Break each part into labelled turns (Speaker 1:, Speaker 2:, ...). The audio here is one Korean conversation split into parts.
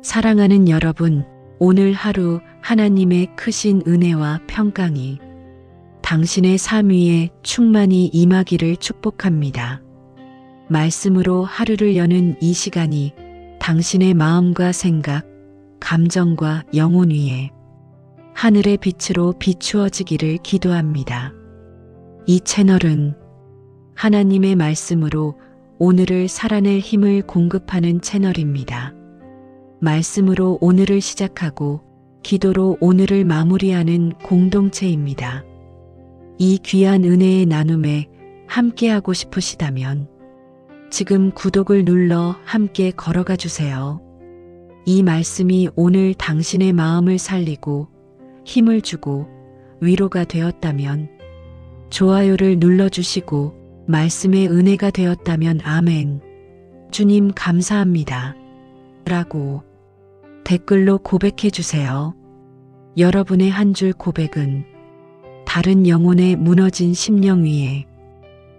Speaker 1: 사랑하는 여러분, 오늘 하루 하나님의 크신 은혜와 평강이 당신의 삶 위에 충만히 임하기를 축복합니다. 말씀으로 하루를 여는 이 시간이 당신의 마음과 생각, 감정과 영혼 위에 하늘의 빛으로 비추어지기를 기도합니다. 이 채널은 하나님의 말씀으로 오늘을 살아낼 힘을 공급하는 채널입니다. 말씀으로 오늘을 시작하고 기도로 오늘을 마무리하는 공동체입니다. 이 귀한 은혜의 나눔에 함께하고 싶으시다면 지금 구독을 눌러 함께 걸어가 주세요. 이 말씀이 오늘 당신의 마음을 살리고 힘을 주고 위로가 되었다면 좋아요를 눌러주시고 말씀의 은혜가 되었다면 아멘. 주님 감사합니다. 라고 댓글로 고백해 주세요. 여러분의 한 줄 고백은 다른 영혼의 무너진 심령 위에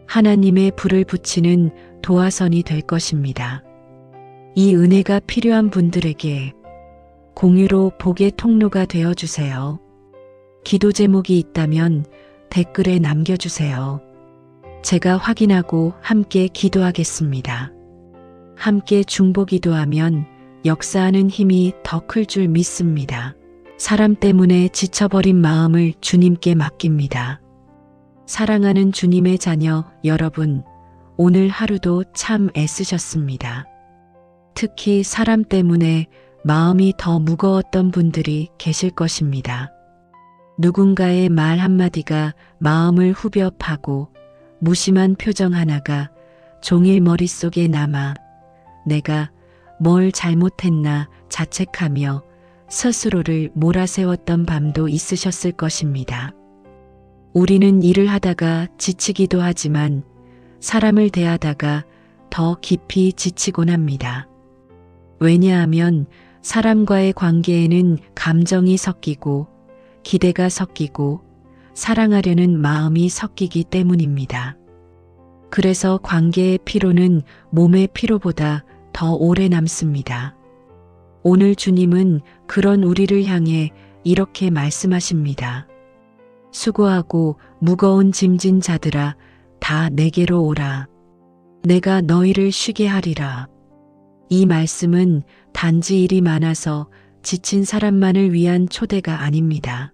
Speaker 1: 하나님의 불을 붙이는 도화선이 될 것입니다. 이 은혜가 필요한 분들에게 공유로 복의 통로가 되어 주세요. 기도 제목이 있다면 댓글에 남겨주세요. 제가 확인하고 함께 기도하겠습니다. 함께 중보 기도하면 역사하는 힘이 더 클 줄 믿습니다. 사람 때문에 지쳐버린 마음을 주님께 맡깁니다. 사랑하는 주님의 자녀 여러분, 오늘 하루도 참 애쓰셨습니다. 특히 사람 때문에 마음이 더 무거웠던 분들이 계실 것입니다. 누군가의 말 한마디가 마음을 후벼 파고 무심한 표정 하나가 종일 머릿속에 남아 내가 뭘 잘못했나 자책하며 스스로를 몰아세웠던 밤도 있으셨을 것입니다. 우리는 일을 하다가 지치기도 하지만 사람을 대하다가 더 깊이 지치곤 합니다. 왜냐하면 사람과의 관계에는 감정이 섞이고 기대가 섞이고 사랑하려는 마음이 섞이기 때문입니다. 그래서 관계의 피로는 몸의 피로보다 더 오래 남습니다. 오늘 주님은 그런 우리를 향해 이렇게 말씀하십니다. 수고하고 무거운 짐진 자들아 다 내게로 오라. 내가 너희를 쉬게 하리라. 이 말씀은 단지 일이 많아서 지친 사람만을 위한 초대가 아닙니다.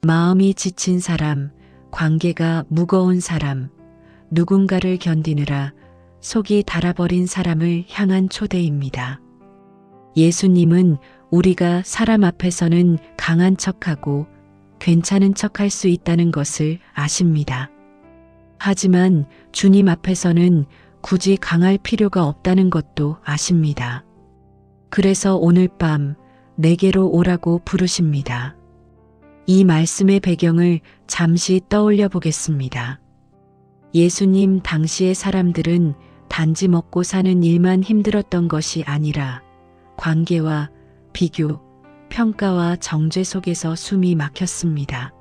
Speaker 1: 마음이 지친 사람, 관계가 무거운 사람, 누군가를 견디느라 속이 달아버린 사람을 향한 초대입니다. 예수님은 우리가 사람 앞에서는 강한 척하고 괜찮은 척할 수 있다는 것을 아십니다. 하지만 주님 앞에서는 굳이 강할 필요가 없다는 것도 아십니다. 그래서 오늘 밤 내게로 오라고 부르십니다. 이 말씀의 배경을 잠시 떠올려 보겠습니다. 예수님 당시의 사람들은 단지 먹고 사는 일만 힘들었던 것이 아니라 관계와 비교, 평가와 정죄 속에서 숨이 막혔습니다.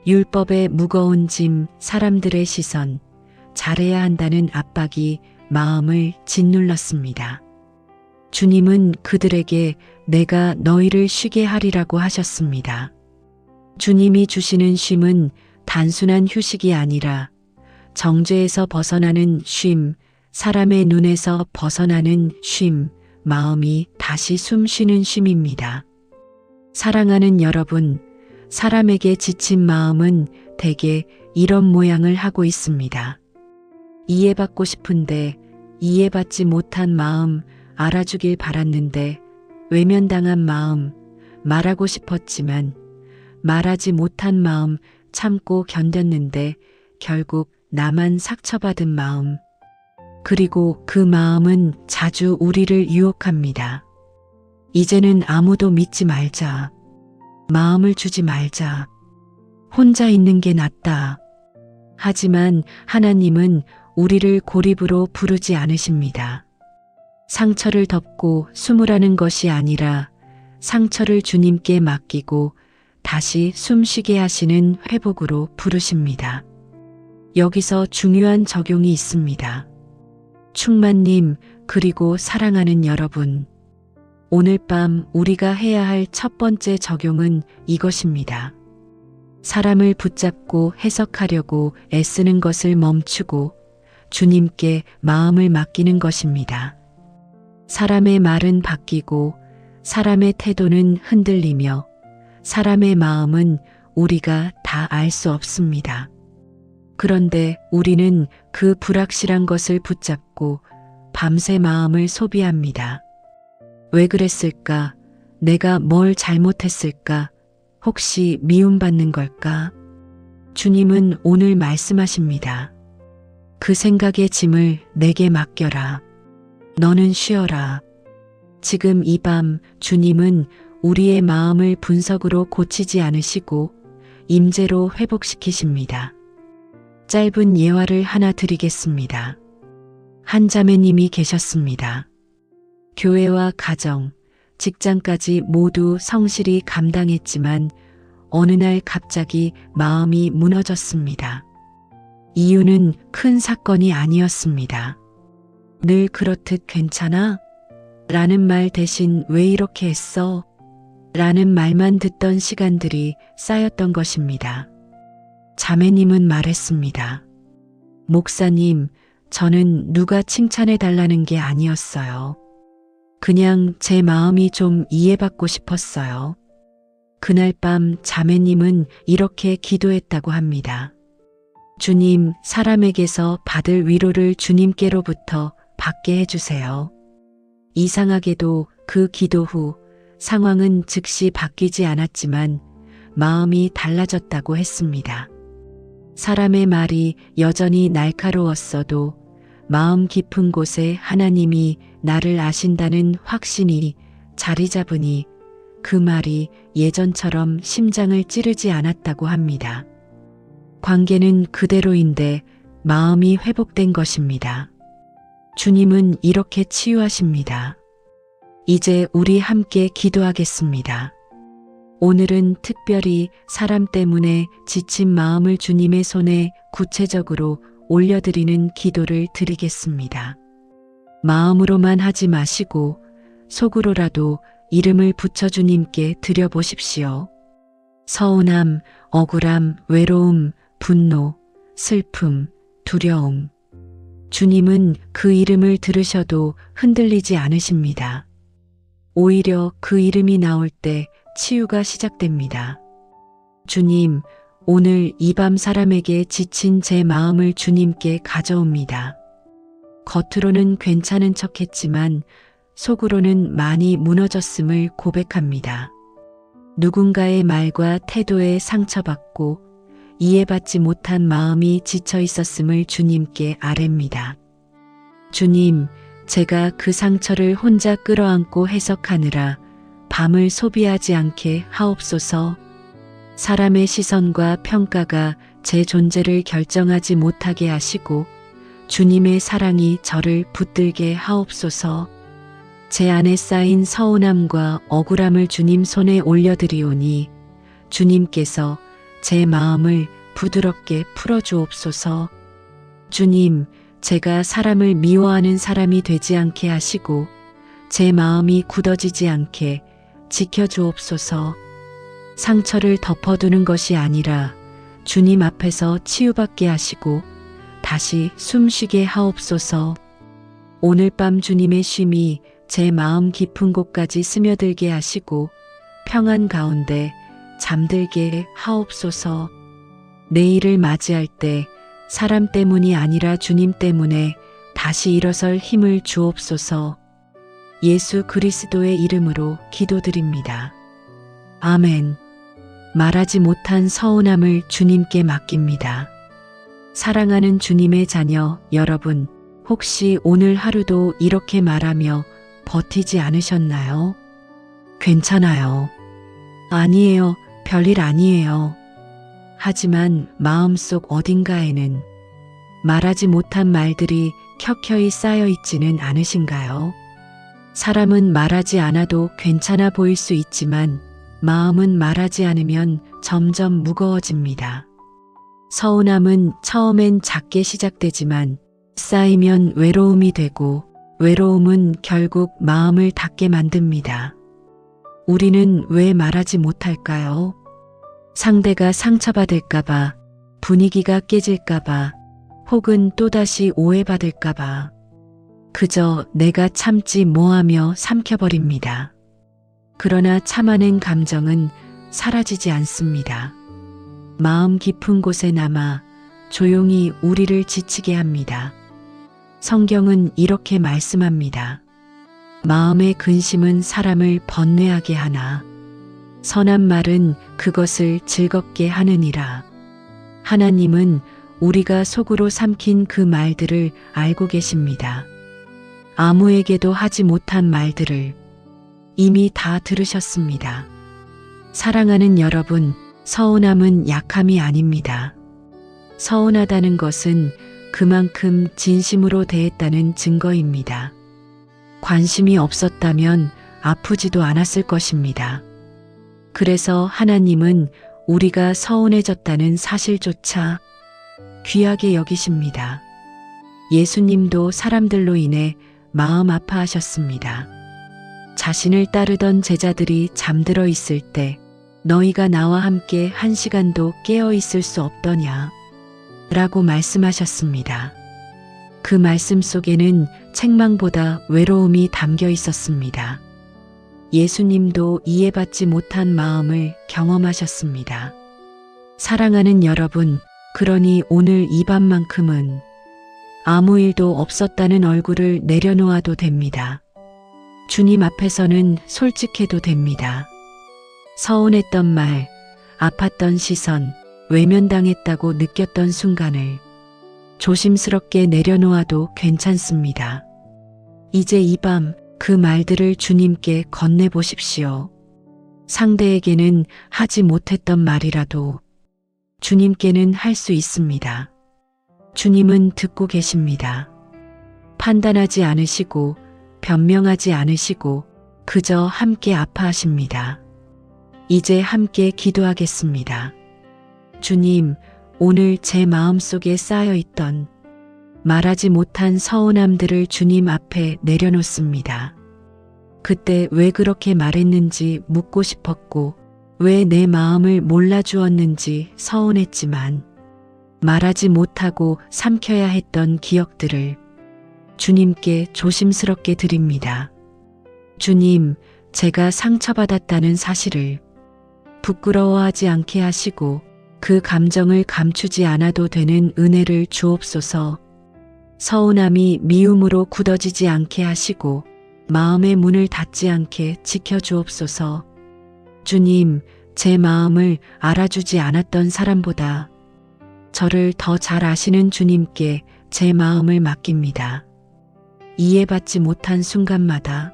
Speaker 1: 율법의 무거운 짐, 사람들의 시선, 잘해야 한다는 압박이 마음을 짓눌렀습니다. 주님은 그들에게 내가 너희를 쉬게 하리라고 하셨습니다. 주님이 주시는 쉼은 단순한 휴식이 아니라 정죄에서 벗어나는 쉼, 사람의 눈에서 벗어나는 쉼, 마음이 다시 숨 쉬는 쉼입니다. 사랑하는 여러분, 사람에게 지친 마음은 대개 이런 모양을 하고 있습니다. 이해받고 싶은데 이해받지 못한 마음, 알아주길 바랐는데 외면당한 마음, 말하고 싶었지만 말하지 못한 마음, 참고 견뎠는데 결국 나만 상처받은 마음. 그리고 그 마음은 자주 우리를 유혹합니다. 이제는 아무도 믿지 말자. 마음을 주지 말자. 혼자 있는 게 낫다. 하지만 하나님은 우리를 고립으로 부르지 않으십니다. 상처를 덮고 숨으라는 것이 아니라 상처를 주님께 맡기고 다시 숨쉬게 하시는 회복으로 부르십니다. 여기서 중요한 적용이 있습니다. 충만님, 그리고 사랑하는 여러분. 오늘 밤 우리가 해야 할 첫 번째 적용은 이것입니다. 사람을 붙잡고 해석하려고 애쓰는 것을 멈추고 주님께 마음을 맡기는 것입니다. 사람의 말은 바뀌고 사람의 태도는 흔들리며 사람의 마음은 우리가 다 알 수 없습니다. 그런데 우리는 그 불확실한 것을 붙잡고 밤새 마음을 소비합니다. 왜 그랬을까? 내가 뭘 잘못했을까? 혹시 미움받는 걸까? 주님은 오늘 말씀하십니다. 그 생각의 짐을 내게 맡겨라. 너는 쉬어라. 지금 이 밤 주님은 우리의 마음을 분석으로 고치지 않으시고 임재로 회복시키십니다. 짧은 예화를 하나 드리겠습니다. 한 자매님이 계셨습니다. 교회와 가정, 직장까지 모두 성실히 감당했지만 어느 날 갑자기 마음이 무너졌습니다. 이유는 큰 사건이 아니었습니다. 늘 그렇듯 괜찮아? 라는 말 대신 왜 이렇게 했어? 라는 말만 듣던 시간들이 쌓였던 것입니다. 자매님은 말했습니다. 목사님, 저는 누가 칭찬해 달라는 게 아니었어요. 그냥 제 마음이 좀 이해받고 싶었어요. 그날 밤 자매님은 이렇게 기도했다고 합니다. 주님, 사람에게서 받을 위로를 주님께로부터 받게 해주세요. 이상하게도 그 기도 후 상황은 즉시 바뀌지 않았지만 마음이 달라졌다고 했습니다. 사람의 말이 여전히 날카로웠어도 마음 깊은 곳에 하나님이 나를 아신다는 확신이 자리 잡으니 그 말이 예전처럼 심장을 찌르지 않았다고 합니다. 관계는 그대로인데 마음이 회복된 것입니다. 주님은 이렇게 치유하십니다. 이제 우리 함께 기도하겠습니다. 오늘은 특별히 사람 때문에 지친 마음을 주님의 손에 구체적으로 올려드리는 기도를 드리겠습니다. 마음으로만 하지 마시고 속으로라도 이름을 붙여 주님께 드려보십시오. 서운함, 억울함, 외로움, 분노, 슬픔, 두려움. 주님은 그 이름을 들으셔도 흔들리지 않으십니다. 오히려 그 이름이 나올 때 치유가 시작됩니다. 주님, 오늘 이 밤 사람에게 지친 제 마음을 주님께 가져옵니다. 겉으로는 괜찮은 척했지만 속으로는 많이 무너졌음을 고백합니다. 누군가의 말과 태도에 상처받고 이해받지 못한 마음이 지쳐 있었음을 주님께 아뢰입니다. 주님, 제가 그 상처를 혼자 끌어안고 해석하느라 밤을 소비하지 않게 하옵소서. 사람의 시선과 평가가 제 존재를 결정하지 못하게 하시고 주님의 사랑이 저를 붙들게 하옵소서. 제 안에 쌓인 서운함과 억울함을 주님 손에 올려드리오니 주님께서 제 마음을 부드럽게 풀어주옵소서. 주님, 제가 사람을 미워하는 사람이 되지 않게 하시고 제 마음이 굳어지지 않게 지켜주옵소서. 상처를 덮어두는 것이 아니라 주님 앞에서 치유받게 하시고 다시 숨쉬게 하옵소서. 오늘 밤 주님의 쉼이 제 마음 깊은 곳까지 스며들게 하시고 평안 가운데 잠들게 하옵소서. 내일을 맞이할 때 사람 때문이 아니라 주님 때문에 다시 일어설 힘을 주옵소서. 예수 그리스도의 이름으로 기도드립니다. 아멘. 말하지 못한 서운함을 주님께 맡깁니다. 사랑하는 주님의 자녀 여러분, 혹시 오늘 하루도 이렇게 말하며 버티지 않으셨나요? 괜찮아요. 아니에요. 별일 아니에요. 하지만 마음속 어딘가에는 말하지 못한 말들이 켜켜이 쌓여 있지는 않으신가요? 사람은 말하지 않아도 괜찮아 보일 수 있지만 마음은 말하지 않으면 점점 무거워집니다. 서운함은 처음엔 작게 시작되지만 쌓이면 외로움이 되고 외로움은 결국 마음을 닫게 만듭니다. 우리는 왜 말하지 못할까요? 상대가 상처받을까봐, 분위기가 깨질까봐, 혹은 또다시 오해받을까봐. 그저 내가 참지 뭐하며 삼켜버립니다. 그러나 참아낸 감정은 사라지지 않습니다. 마음 깊은 곳에 남아 조용히 우리를 지치게 합니다. 성경은 이렇게 말씀합니다. 마음의 근심은 사람을 번뇌하게 하나 선한 말은 그것을 즐겁게 하느니라. 하나님은 우리가 속으로 삼킨 그 말들을 알고 계십니다. 아무에게도 하지 못한 말들을 이미 다 들으셨습니다. 사랑하는 여러분, 서운함은 약함이 아닙니다. 서운하다는 것은 그만큼 진심으로 대했다는 증거입니다. 관심이 없었다면 아프지도 않았을 것입니다. 그래서 하나님은 우리가 서운해졌다는 사실조차 귀하게 여기십니다. 예수님도 사람들로 인해 마음 아파하셨습니다. 자신을 따르던 제자들이 잠들어 있을 때 너희가 나와 함께 1시간도 깨어 있을 수 없더냐 라고 말씀하셨습니다. 그 말씀 속에는 책망보다 외로움이 담겨 있었습니다. 예수님도 이해받지 못한 마음을 경험하셨습니다. 사랑하는 여러분, 그러니 오늘 이 밤만큼은 아무 일도 없었다는 얼굴을 내려놓아도 됩니다. 주님 앞에서는 솔직해도 됩니다. 서운했던 말, 아팠던 시선, 외면당했다고 느꼈던 순간을 조심스럽게 내려놓아도 괜찮습니다. 이제 이 밤 그 말들을 주님께 건네보십시오. 상대에게는 하지 못했던 말이라도 주님께는 할 수 있습니다. 주님은 듣고 계십니다. 판단하지 않으시고 변명하지 않으시고 그저 함께 아파하십니다. 이제 함께 기도하겠습니다. 주님, 오늘 제 마음속에 쌓여있던 말하지 못한 서운함들을 주님 앞에 내려놓습니다. 그때 왜 그렇게 말했는지 묻고 싶었고 왜 내 마음을 몰라주었는지 서운했지만 말하지 못하고 삼켜야 했던 기억들을 주님께 조심스럽게 드립니다. 주님, 제가 상처받았다는 사실을 부끄러워하지 않게 하시고 그 감정을 감추지 않아도 되는 은혜를 주옵소서. 서운함이 미움으로 굳어지지 않게 하시고 마음의 문을 닫지 않게 지켜주옵소서. 주님, 제 마음을 알아주지 않았던 사람보다 저를 더 잘 아시는 주님께 제 마음을 맡깁니다. 이해받지 못한 순간마다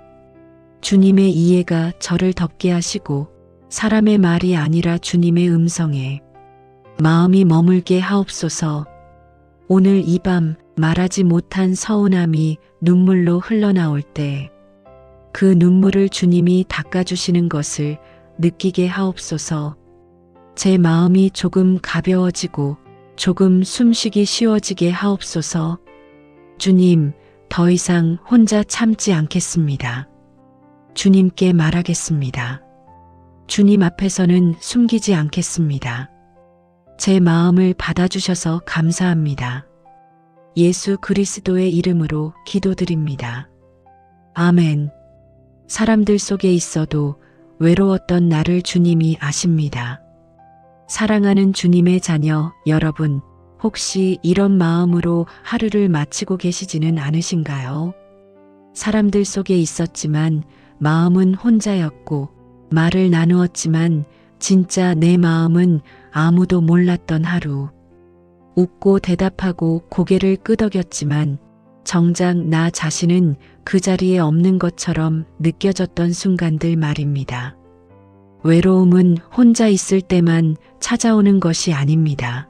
Speaker 1: 주님의 이해가 저를 덮게 하시고 사람의 말이 아니라 주님의 음성에 마음이 머물게 하옵소서. 오늘 이 밤 말하지 못한 서운함이 눈물로 흘러나올 때 그 눈물을 주님이 닦아주시는 것을 느끼게 하옵소서. 제 마음이 조금 가벼워지고 조금 숨쉬기 쉬워지게 하옵소서. 주님, 더 이상 혼자 참지 않겠습니다. 주님께 말하겠습니다. 주님 앞에서는 숨기지 않겠습니다. 제 마음을 받아주셔서 감사합니다. 예수 그리스도의 이름으로 기도드립니다. 아멘. 사람들 속에 있어도 외로웠던 나를 주님이 아십니다. 사랑하는 주님의 자녀 여러분, 혹시 이런 마음으로 하루를 마치고 계시지는 않으신가요? 사람들 속에 있었지만 마음은 혼자였고 말을 나누었지만 진짜 내 마음은 아무도 몰랐던 하루. 웃고 대답하고 고개를 끄덕였지만 정작 나 자신은 그 자리에 없는 것처럼 느껴졌던 순간들 말입니다. 외로움은 혼자 있을 때만 찾아오는 것이 아닙니다.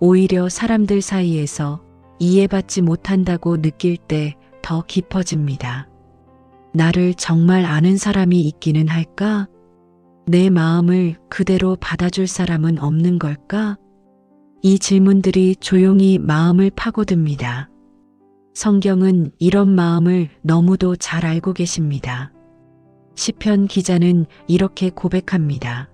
Speaker 1: 오히려 사람들 사이에서 이해받지 못한다고 느낄 때 더 깊어집니다. 나를 정말 아는 사람이 있기는 할까? 내 마음을 그대로 받아줄 사람은 없는 걸까? 이 질문들이 조용히 마음을 파고듭니다. 성경은 이런 마음을 너무도 잘 알고 계십니다. 시편 기자는 이렇게 고백합니다.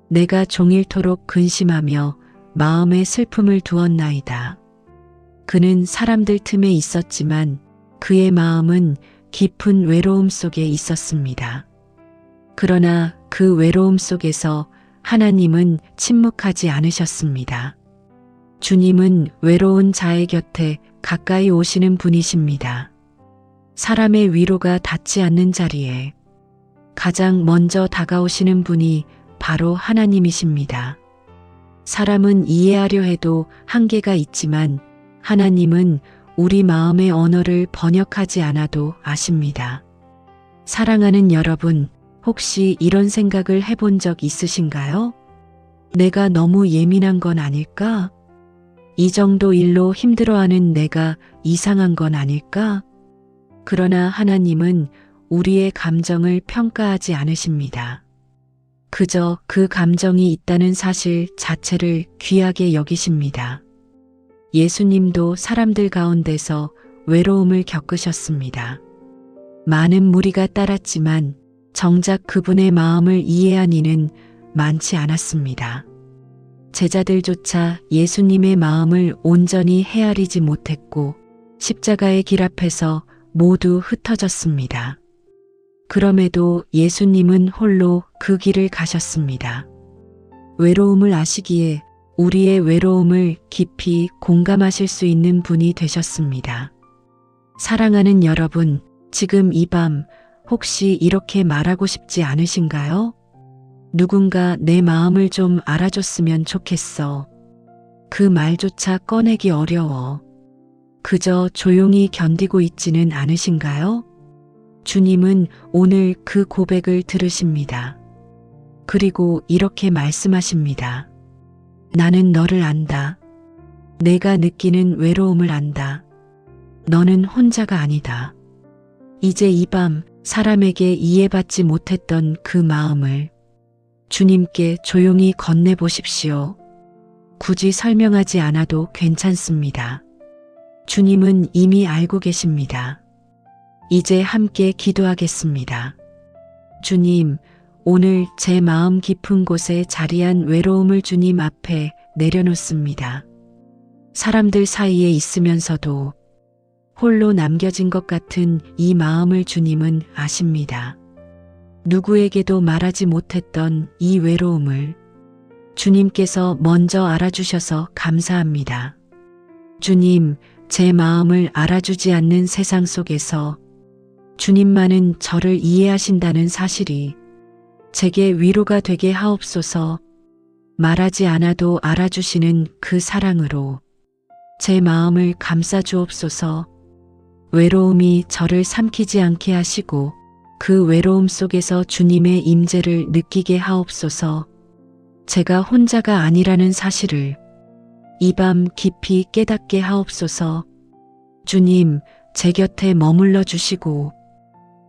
Speaker 1: 내가 종일토록 근심하며 마음에 슬픔을 두었나이다. 그는 사람들 틈에 있었지만 그의 마음은 깊은 외로움 속에 있었습니다. 그러나 그 외로움 속에서 하나님은 침묵하지 않으셨습니다. 주님은 외로운 자의 곁에 가까이 오시는 분이십니다. 사람의 위로가 닿지 않는 자리에 가장 먼저 다가오시는 분이 바로 하나님이십니다. 사람은 이해하려 해도 한계가 있지만 하나님은 우리 마음의 언어를 번역하지 않아도 아십니다. 사랑하는 여러분, 혹시 이런 생각을 해본 적 있으신가요? 내가 너무 예민한 건 아닐까? 이 정도 일로 힘들어하는 내가 이상한 건 아닐까? 그러나 하나님은 우리의 감정을 평가하지 않으십니다. 그저 그 감정이 있다는 사실 자체를 귀하게 여기십니다. 예수님도 사람들 가운데서 외로움을 겪으셨습니다. 많은 무리가 따랐지만 정작 그분의 마음을 이해한 이는 많지 않았습니다. 제자들조차 예수님의 마음을 온전히 헤아리지 못했고 십자가의 길 앞에서 모두 흩어졌습니다. 그럼에도 예수님은 홀로 그 길을 가셨습니다. 외로움을 아시기에 우리의 외로움을 깊이 공감하실 수 있는 분이 되셨습니다. 사랑하는 여러분, 지금 이 밤 혹시 이렇게 말하고 싶지 않으신가요? 누군가 내 마음을 좀 알아줬으면 좋겠어. 그 말조차 꺼내기 어려워. 그저 조용히 견디고 있지는 않으신가요? 주님은 오늘 그 고백을 들으십니다. 그리고 이렇게 말씀하십니다. 나는 너를 안다. 내가 느끼는 외로움을 안다. 너는 혼자가 아니다. 이제 이 밤 사람에게 이해받지 못했던 그 마음을 주님께 조용히 건네보십시오. 굳이 설명하지 않아도 괜찮습니다. 주님은 이미 알고 계십니다. 이제 함께 기도하겠습니다. 주님, 오늘 제 마음 깊은 곳에 자리한 외로움을 주님 앞에 내려놓습니다. 사람들 사이에 있으면서도 홀로 남겨진 것 같은 이 마음을 주님은 아십니다. 누구에게도 말하지 못했던 이 외로움을 주님께서 먼저 알아주셔서 감사합니다. 주님, 제 마음을 알아주지 않는 세상 속에서 주님만은 저를 이해하신다는 사실이 제게 위로가 되게 하옵소서. 말하지 않아도 알아주시는 그 사랑으로 제 마음을 감싸 주옵소서. 외로움이 저를 삼키지 않게 하시고 그 외로움 속에서 주님의 임재를 느끼게 하옵소서. 제가 혼자가 아니라는 사실을 이 밤 깊이 깨닫게 하옵소서. 주님, 제 곁에 머물러 주시고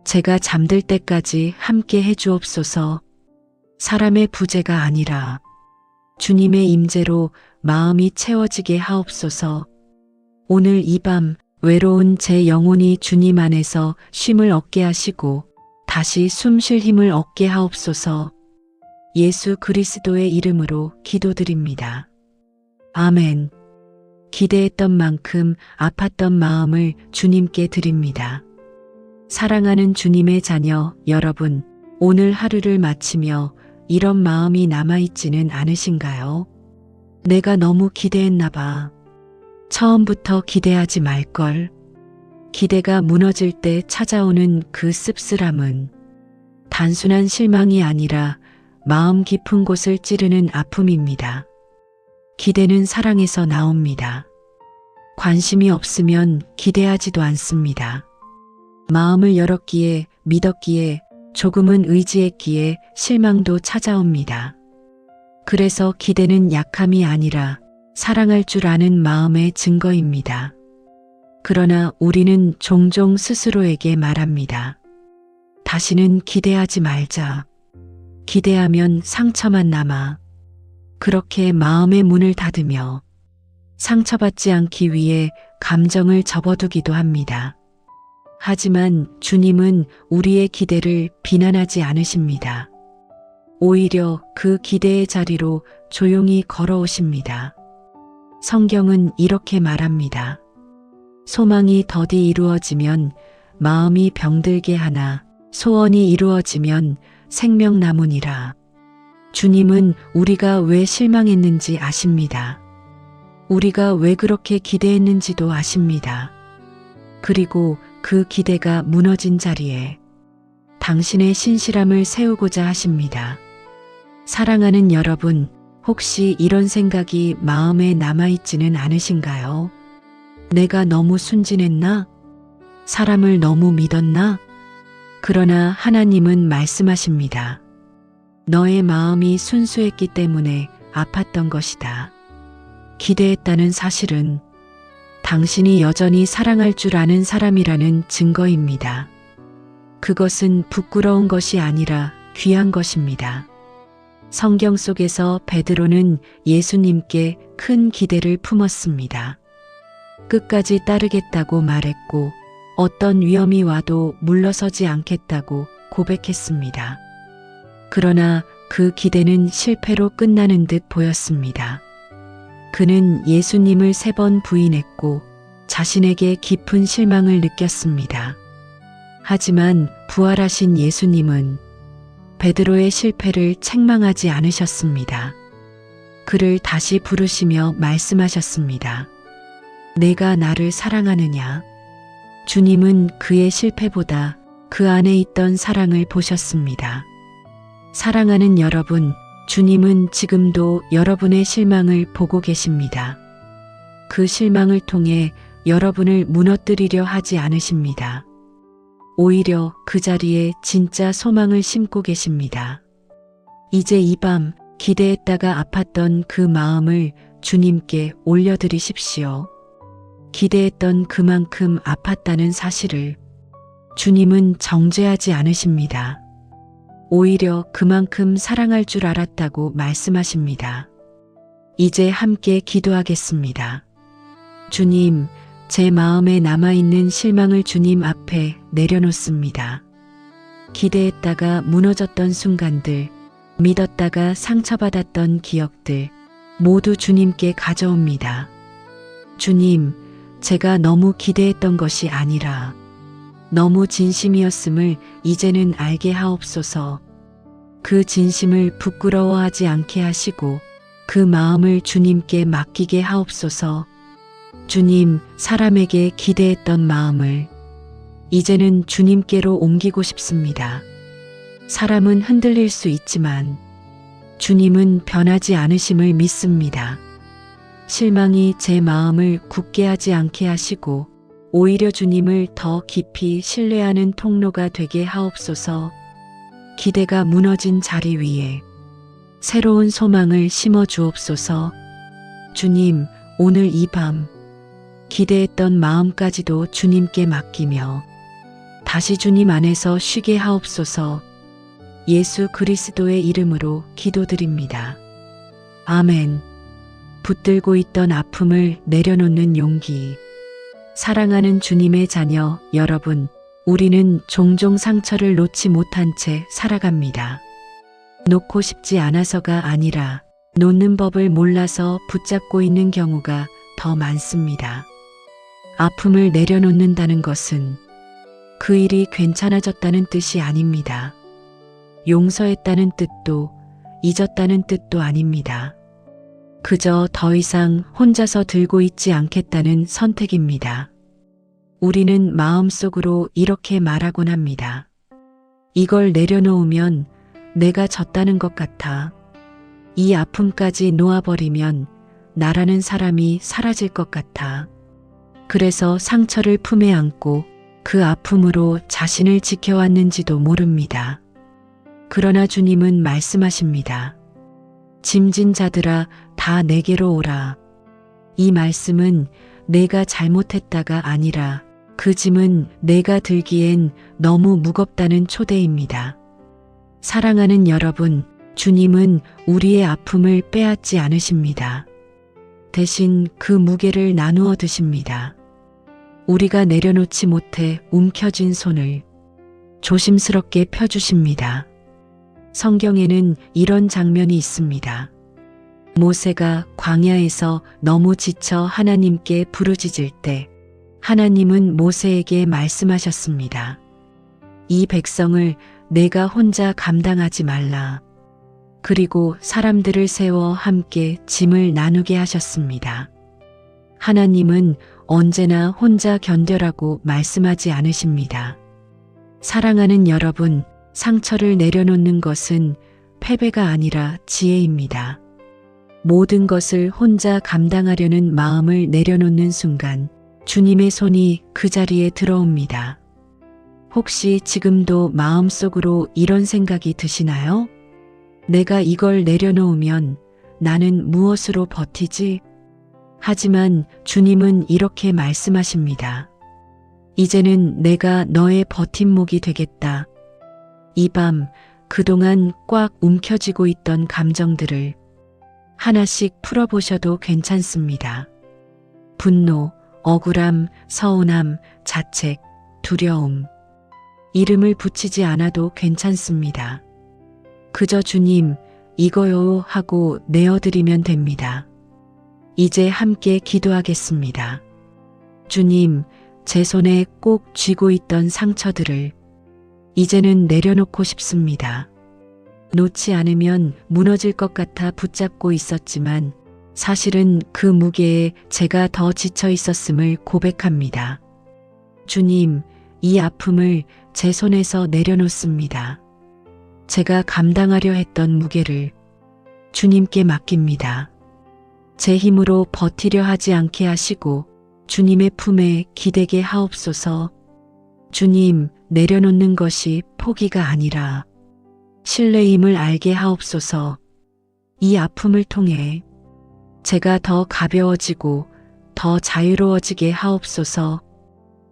Speaker 1: 제가 잠들 때까지 함께 해 주옵소서. 사람의 부재가 아니라 주님의 임재로 마음이 채워지게 하옵소서. 오늘 이 밤 외로운 제 영혼이 주님 안에서 쉼을 얻게 하시고 다시 숨 쉴 힘을 얻게 하옵소서. 예수 그리스도의 이름으로 기도드립니다. 아멘. 기대했던 만큼 아팠던 마음을 주님께 드립니다. 사랑하는 주님의 자녀 여러분, 오늘 하루를 마치며 이런 마음이 남아있지는 않으신가요? 내가 너무 기대했나 봐. 처음부터 기대하지 말걸. 기대가 무너질 때 찾아오는 그 씁쓸함은 단순한 실망이 아니라 마음 깊은 곳을 찌르는 아픔입니다. 기대는 사랑에서 나옵니다. 관심이 없으면 기대하지도 않습니다. 마음을 열었기에, 믿었기에, 조금은 의지했기에 실망도 찾아옵니다. 그래서 기대는 약함이 아니라 사랑할 줄 아는 마음의 증거입니다. 그러나 우리는 종종 스스로에게 말합니다. 다시는 기대하지 말자. 기대하면 상처만 남아. 그렇게 마음의 문을 닫으며 상처받지 않기 위해 감정을 접어두기도 합니다. 하지만 주님은 우리의 기대를 비난하지 않으십니다. 오히려 그 기대의 자리로 조용히 걸어오십니다. 성경은 이렇게 말합니다. 소망이 더디 이루어지면 마음이 병들게 하나 소원이 이루어지면 생명나무니라. 주님은 우리가 왜 실망했는지 아십니다. 우리가 왜 그렇게 기대했는지도 아십니다. 그리고 그 기대가 무너진 자리에 당신의 신실함을 세우고자 하십니다. 사랑하는 여러분, 혹시 이런 생각이 마음에 남아있지는 않으신가요? 내가 너무 순진했나? 사람을 너무 믿었나? 그러나 하나님은 말씀하십니다. 너의 마음이 순수했기 때문에 아팠던 것이다. 기대했다는 사실은 당신이 여전히 사랑할 줄 아는 사람이라는 증거입니다. 그것은 부끄러운 것이 아니라 귀한 것입니다. 성경 속에서 베드로는 예수님께 큰 기대를 품었습니다. 끝까지 따르겠다고 말했고 어떤 위험이 와도 물러서지 않겠다고 고백했습니다. 그러나 그 기대는 실패로 끝나는 듯 보였습니다. 그는 예수님을 3번 부인했고 자신에게 깊은 실망을 느꼈습니다. 하지만 부활하신 예수님은 베드로의 실패를 책망하지 않으셨습니다. 그를 다시 부르시며 말씀하셨습니다. 내가 나를 사랑하느냐? 주님은 그의 실패보다 그 안에 있던 사랑을 보셨습니다. 사랑하는 여러분, 주님은 지금도 여러분의 실망을 보고 계십니다. 그 실망을 통해 여러분을 무너뜨리려 하지 않으십니다. 오히려 그 자리에 진짜 소망을 심고 계십니다. 이제 이 밤 기대했다가 아팠던 그 마음을 주님께 올려드리십시오. 기대했던 그만큼 아팠다는 사실을 주님은 정죄하지 않으십니다. 오히려 그만큼 사랑할 줄 알았다고 말씀하십니다. 이제 함께 기도하겠습니다. 주님, 제 마음에 남아있는 실망을 주님 앞에 내려놓습니다. 기대했다가 무너졌던 순간들, 믿었다가 상처받았던 기억들, 모두 주님께 가져옵니다. 주님, 제가 너무 기대했던 것이 아니라 너무 진심이었음을 이제는 알게 하옵소서. 그 진심을 부끄러워하지 않게 하시고 그 마음을 주님께 맡기게 하옵소서. 주님, 사람에게 기대했던 마음을 이제는 주님께로 옮기고 싶습니다. 사람은 흔들릴 수 있지만 주님은 변하지 않으심을 믿습니다. 실망이 제 마음을 굳게 하지 않게 하시고 오히려 주님을 더 깊이 신뢰하는 통로가 되게 하옵소서. 기대가 무너진 자리 위에 새로운 소망을 심어 주옵소서. 주님, 오늘 이 밤 기대했던 마음까지도 주님께 맡기며 다시 주님 안에서 쉬게 하옵소서. 예수 그리스도의 이름으로 기도드립니다. 아멘. 붙들고 있던 아픔을 내려놓는 용기. 사랑하는 주님의 자녀 여러분, 우리는 종종 상처를 놓지 못한 채 살아갑니다. 놓고 싶지 않아서가 아니라 놓는 법을 몰라서 붙잡고 있는 경우가 더 많습니다. 아픔을 내려놓는다는 것은 그 일이 괜찮아졌다는 뜻이 아닙니다. 용서했다는 뜻도 잊었다는 뜻도 아닙니다. 그저 더 이상 혼자서 들고 있지 않겠다는 선택입니다. 우리는 마음속으로 이렇게 말하곤 합니다. 이걸 내려놓으면 내가 졌다는 것 같아. 이 아픔까지 놓아버리면 나라는 사람이 사라질 것 같아. 그래서 상처를 품에 안고 그 아픔으로 자신을 지켜왔는지도 모릅니다. 그러나 주님은 말씀하십니다. 짐진 자들아 다 내게로 오라. 이 말씀은 내가 잘못했다가 아니라 그 짐은 내가 들기엔 너무 무겁다는 초대입니다. 사랑하는 여러분, 주님은 우리의 아픔을 빼앗지 않으십니다. 대신 그 무게를 나누어 드십니다. 우리가 내려놓지 못해 움켜쥔 손을 조심스럽게 펴주십니다. 성경에는 이런 장면이 있습니다. 모세가 광야에서 너무 지쳐 하나님께 부르짖을 때 하나님은 모세에게 말씀하셨습니다. 이 백성을 내가 혼자 감당하지 말라. 그리고 사람들을 세워 함께 짐을 나누게 하셨습니다. 하나님은 언제나 혼자 견뎌라고 말씀하지 않으십니다. 사랑하는 여러분, 상처를 내려놓는 것은 패배가 아니라 지혜입니다. 모든 것을 혼자 감당하려는 마음을 내려놓는 순간 주님의 손이 그 자리에 들어옵니다. 혹시 지금도 마음속으로 이런 생각이 드시나요? 내가 이걸 내려놓으면 나는 무엇으로 버티지? 하지만 주님은 이렇게 말씀하십니다. 이제는 내가 너의 버팀목이 되겠다. 이 밤 그동안 꽉 움켜쥐고 있던 감정들을 하나씩 풀어보셔도 괜찮습니다. 분노, 억울함, 서운함, 자책, 두려움. 이름을 붙이지 않아도 괜찮습니다. 그저 주님, 이거요 하고 내어드리면 됩니다. 이제 함께 기도하겠습니다. 주님, 제 손에 꼭 쥐고 있던 상처들을 이제는 내려놓고 싶습니다. 놓지 않으면 무너질 것 같아 붙잡고 있었지만 사실은 그 무게에 제가 더 지쳐 있었음을 고백합니다. 주님, 이 아픔을 제 손에서 내려놓습니다. 제가 감당하려 했던 무게를 주님께 맡깁니다. 제 힘으로 버티려 하지 않게 하시고 주님의 품에 기대게 하옵소서. 주님, 내려놓는 것이 포기가 아니라 신뢰임을 알게 하옵소서. 이 아픔을 통해 제가 더 가벼워지고 더 자유로워지게 하옵소서.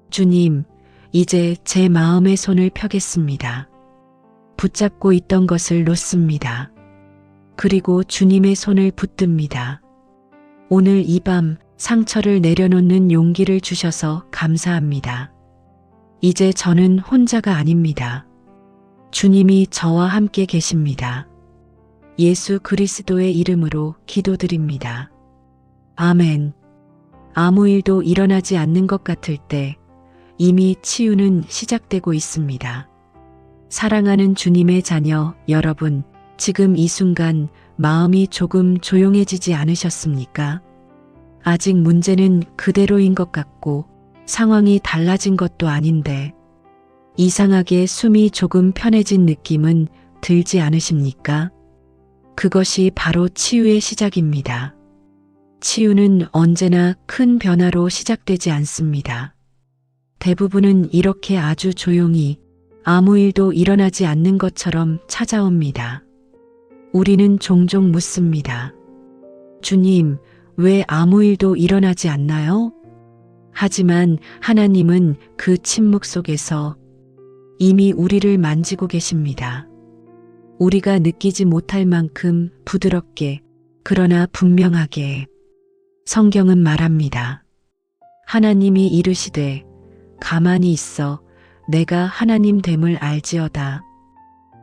Speaker 1: 주님, 이제 제 마음의 손을 펴겠습니다. 붙잡고 있던 것을 놓습니다. 그리고 주님의 손을 붙듭니다. 오늘 이 밤 상처를 내려놓는 용기를 주셔서 감사합니다. 이제 저는 혼자가 아닙니다. 주님이 저와 함께 계십니다. 예수 그리스도의 이름으로 기도드립니다. 아멘. 아무 일도 일어나지 않는 것 같을 때 이미 치유는 시작되고 있습니다. 사랑하는 주님의 자녀 여러분, 지금 이 순간 마음이 조금 조용해지지 않으셨습니까? 아직 문제는 그대로인 것 같고 상황이 달라진 것도 아닌데 이상하게 숨이 조금 편해진 느낌은 들지 않으십니까? 그것이 바로 치유의 시작입니다. 치유는 언제나 큰 변화로 시작되지 않습니다. 대부분은 이렇게 아주 조용히 아무 일도 일어나지 않는 것처럼 찾아옵니다. 우리는 종종 묻습니다. 주님, 왜 아무 일도 일어나지 않나요? 하지만 하나님은 그 침묵 속에서 이미 우리를 만지고 계십니다. 우리가 느끼지 못할 만큼 부드럽게, 그러나 분명하게. 성경은 말합니다. 하나님이 이르시되 가만히 있어 내가 하나님 됨을 알지어다.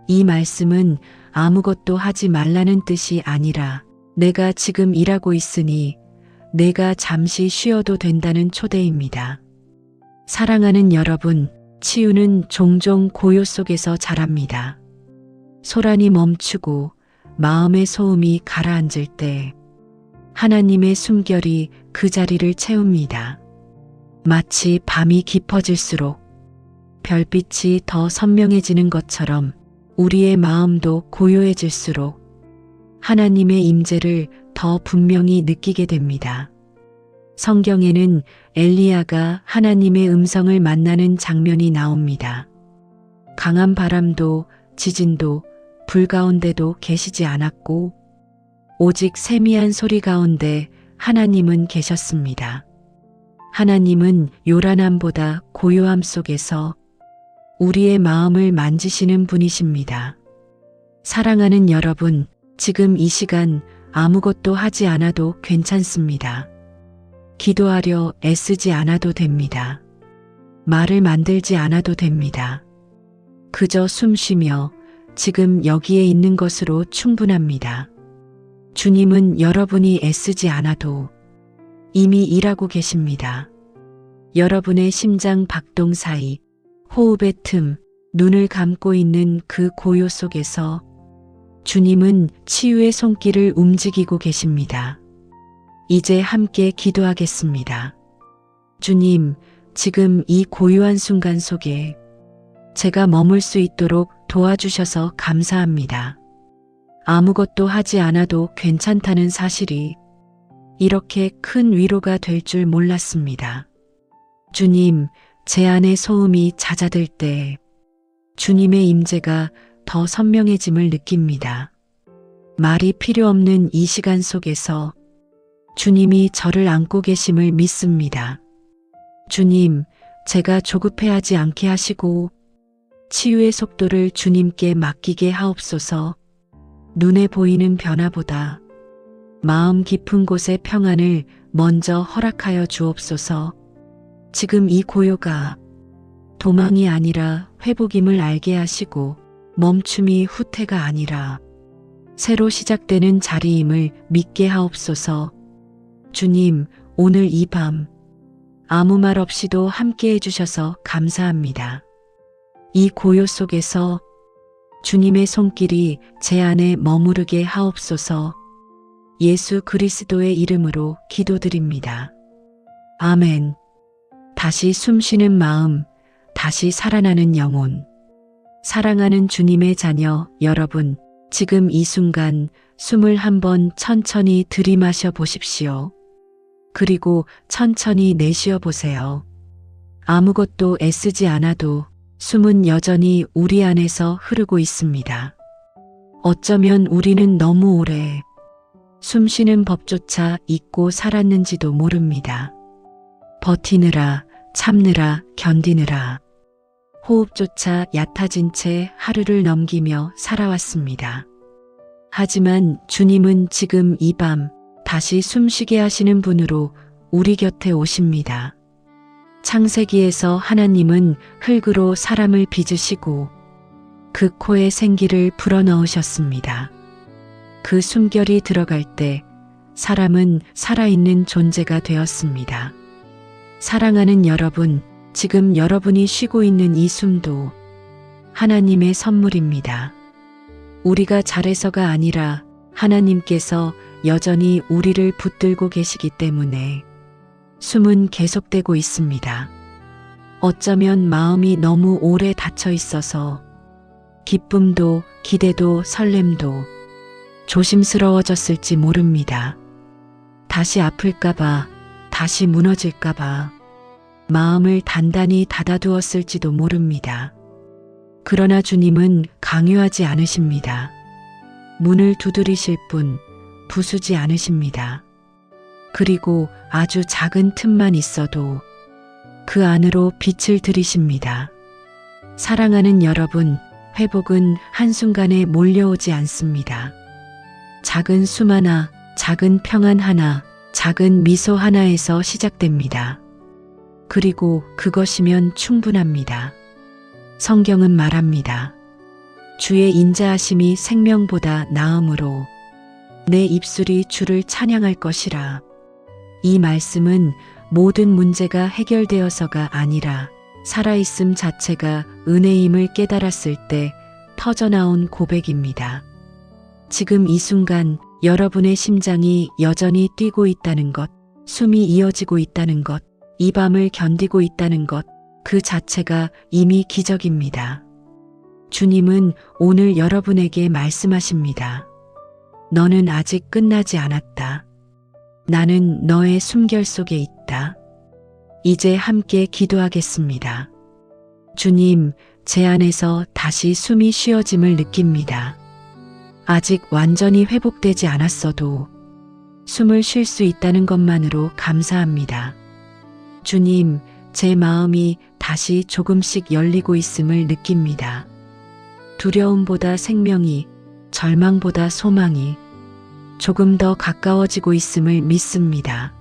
Speaker 1: 이 말씀은 아무것도 하지 말라는 뜻이 아니라 내가 지금 일하고 있으니 내가 잠시 쉬어도 된다는 초대입니다. 사랑하는 여러분, 치유는 종종 고요 속에서 자랍니다. 소란이 멈추고 마음의 소음이 가라앉을 때 하나님의 숨결이 그 자리를 채웁니다. 마치 밤이 깊어질수록 별빛이 더 선명해지는 것처럼 우리의 마음도 고요해질수록 하나님의 임재를 더 분명히 느끼게 됩니다. 성경에는 엘리야가 하나님의 음성을 만나는 장면이 나옵니다. 강한 바람도 지진도 불 가운데도 계시지 않았고 오직 세미한 소리 가운데 하나님은 계셨습니다. 하나님은 요란함보다 고요함 속에서 우리의 마음을 만지시는 분이십니다. 사랑하는 여러분, 지금 이 시간 아무것도 하지 않아도 괜찮습니다. 기도하려 애쓰지 않아도 됩니다. 말을 만들지 않아도 됩니다. 그저 숨 쉬며 지금 여기에 있는 것으로 충분합니다. 주님은 여러분이 애쓰지 않아도 이미 일하고 계십니다. 여러분의 심장 박동 사이, 호흡의 틈, 눈을 감고 있는 그 고요 속에서 주님은 치유의 손길을 움직이고 계십니다. 이제 함께 기도하겠습니다. 주님, 지금 이 고요한 순간 속에 제가 머물 수 있도록 도와주셔서 감사합니다. 아무것도 하지 않아도 괜찮다는 사실이 이렇게 큰 위로가 될 줄 몰랐습니다. 주님, 제 안의 소음이 잦아들 때 주님의 임재가 더 선명해짐을 느낍니다. 말이 필요 없는 이 시간 속에서 주님이 저를 안고 계심을 믿습니다. 주님, 제가 조급해하지 않게 하시고 치유의 속도를 주님께 맡기게 하옵소서. 눈에 보이는 변화보다 마음 깊은 곳의 평안을 먼저 허락하여 주옵소서. 지금 이 고요가 도망이 아니라 회복임을 알게 하시고 멈춤이 후퇴가 아니라 새로 시작되는 자리임을 믿게 하옵소서. 주님, 오늘 이 밤 아무 말 없이도 함께 해주셔서 감사합니다. 이 고요 속에서 주님의 손길이 제 안에 머무르게 하옵소서. 예수 그리스도의 이름으로 기도드립니다. 아멘. 다시 숨쉬는 마음, 다시 살아나는 영혼. 사랑하는 주님의 자녀 여러분, 지금 이 순간 숨을 한번 천천히 들이마셔 보십시오. 그리고 천천히 내쉬어 보세요. 아무것도 애쓰지 않아도 숨은 여전히 우리 안에서 흐르고 있습니다. 어쩌면 우리는 너무 오래 숨쉬는 법조차 잊고 살았는지도 모릅니다. 버티느라, 참느라, 견디느라 호흡조차 얕아진 채 하루를 넘기며 살아왔습니다. 하지만 주님은 지금 이 밤 다시 숨쉬게 하시는 분으로 우리 곁에 오십니다. 창세기에서 하나님은 흙으로 사람을 빚으시고 그 코에 생기를 불어넣으셨습니다. 그 숨결이 들어갈 때 사람은 살아있는 존재가 되었습니다. 사랑하는 여러분, 지금 여러분이 쉬고 있는 이 숨도 하나님의 선물입니다. 우리가 잘해서가 아니라 하나님께서 여전히 우리를 붙들고 계시기 때문에 숨은 계속되고 있습니다. 어쩌면 마음이 너무 오래 닫혀 있어서 기쁨도 기대도 설렘도 조심스러워졌을지 모릅니다. 다시 아플까봐, 다시 무너질까봐 마음을 단단히 닫아두었을지도 모릅니다. 그러나 주님은 강요하지 않으십니다. 문을 두드리실 뿐 부수지 않으십니다. 그리고 아주 작은 틈만 있어도 그 안으로 빛을 들이십니다. 사랑하는 여러분, 회복은 한순간에 몰려오지 않습니다. 작은 숨 하나, 작은 평안 하나, 작은 미소 하나에서 시작됩니다. 그리고 그것이면 충분합니다. 성경은 말합니다. 주의 인자하심이 생명보다 나음으로 내 입술이 주를 찬양할 것이라. 이 말씀은 모든 문제가 해결되어서가 아니라 살아있음 자체가 은혜임을 깨달았을 때 터져나온 고백입니다. 지금 이 순간 여러분의 심장이 여전히 뛰고 있다는 것, 숨이 이어지고 있다는 것, 이 밤을 견디고 있다는 것, 그 자체가 이미 기적입니다. 주님은 오늘 여러분에게 말씀하십니다. 너는 아직 끝나지 않았다. 나는 너의 숨결 속에 있다. 이제 함께 기도하겠습니다. 주님, 제 안에서 다시 숨이 쉬어짐을 느낍니다. 아직 완전히 회복되지 않았어도 숨을 쉴 수 있다는 것만으로 감사합니다. 주님, 제 마음이 다시 조금씩 열리고 있음을 느낍니다. 두려움보다 생명이, 절망보다 소망이, 조금 더 가까워지고 있음을 믿습니다.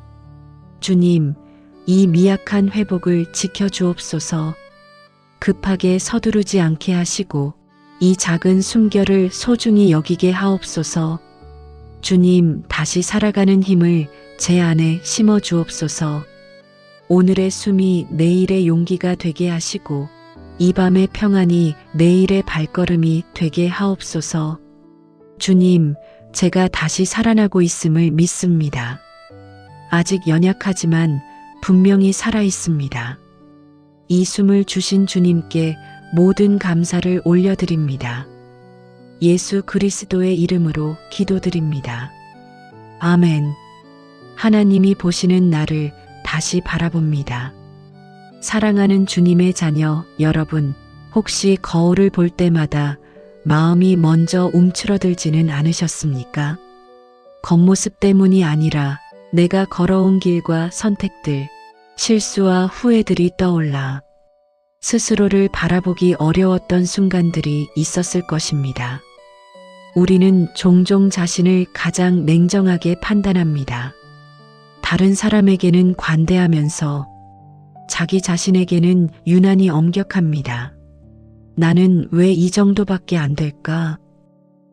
Speaker 1: 주님, 이 미약한 회복을 지켜주옵소서. 급하게 서두르지 않게 하시고 이 작은 숨결을 소중히 여기게 하옵소서. 주님, 다시 살아가는 힘을 제 안에 심어 주옵소서. 오늘의 숨이 내일의 용기가 되게 하시고 이 밤의 평안이 내일의 발걸음이 되게 하옵소서. 주님, 제가 다시 살아나고 있음을 믿습니다. 아직 연약하지만 분명히 살아 있습니다. 이 숨을 주신 주님께 모든 감사를 올려드립니다. 예수 그리스도의 이름으로 기도드립니다. 아멘. 하나님이 보시는 나를 다시 바라봅니다. 사랑하는 주님의 자녀 여러분, 혹시 거울을 볼 때마다 마음이 먼저 움츠러들지는 않으셨습니까? 겉모습 때문이 아니라 내가 걸어온 길과 선택들, 실수와 후회들이 떠올라 스스로를 바라보기 어려웠던 순간들이 있었을 것입니다. 우리는 종종 자신을 가장 냉정하게 판단합니다. 다른 사람에게는 관대하면서 자기 자신에게는 유난히 엄격합니다. 나는 왜 이 정도밖에 안 될까?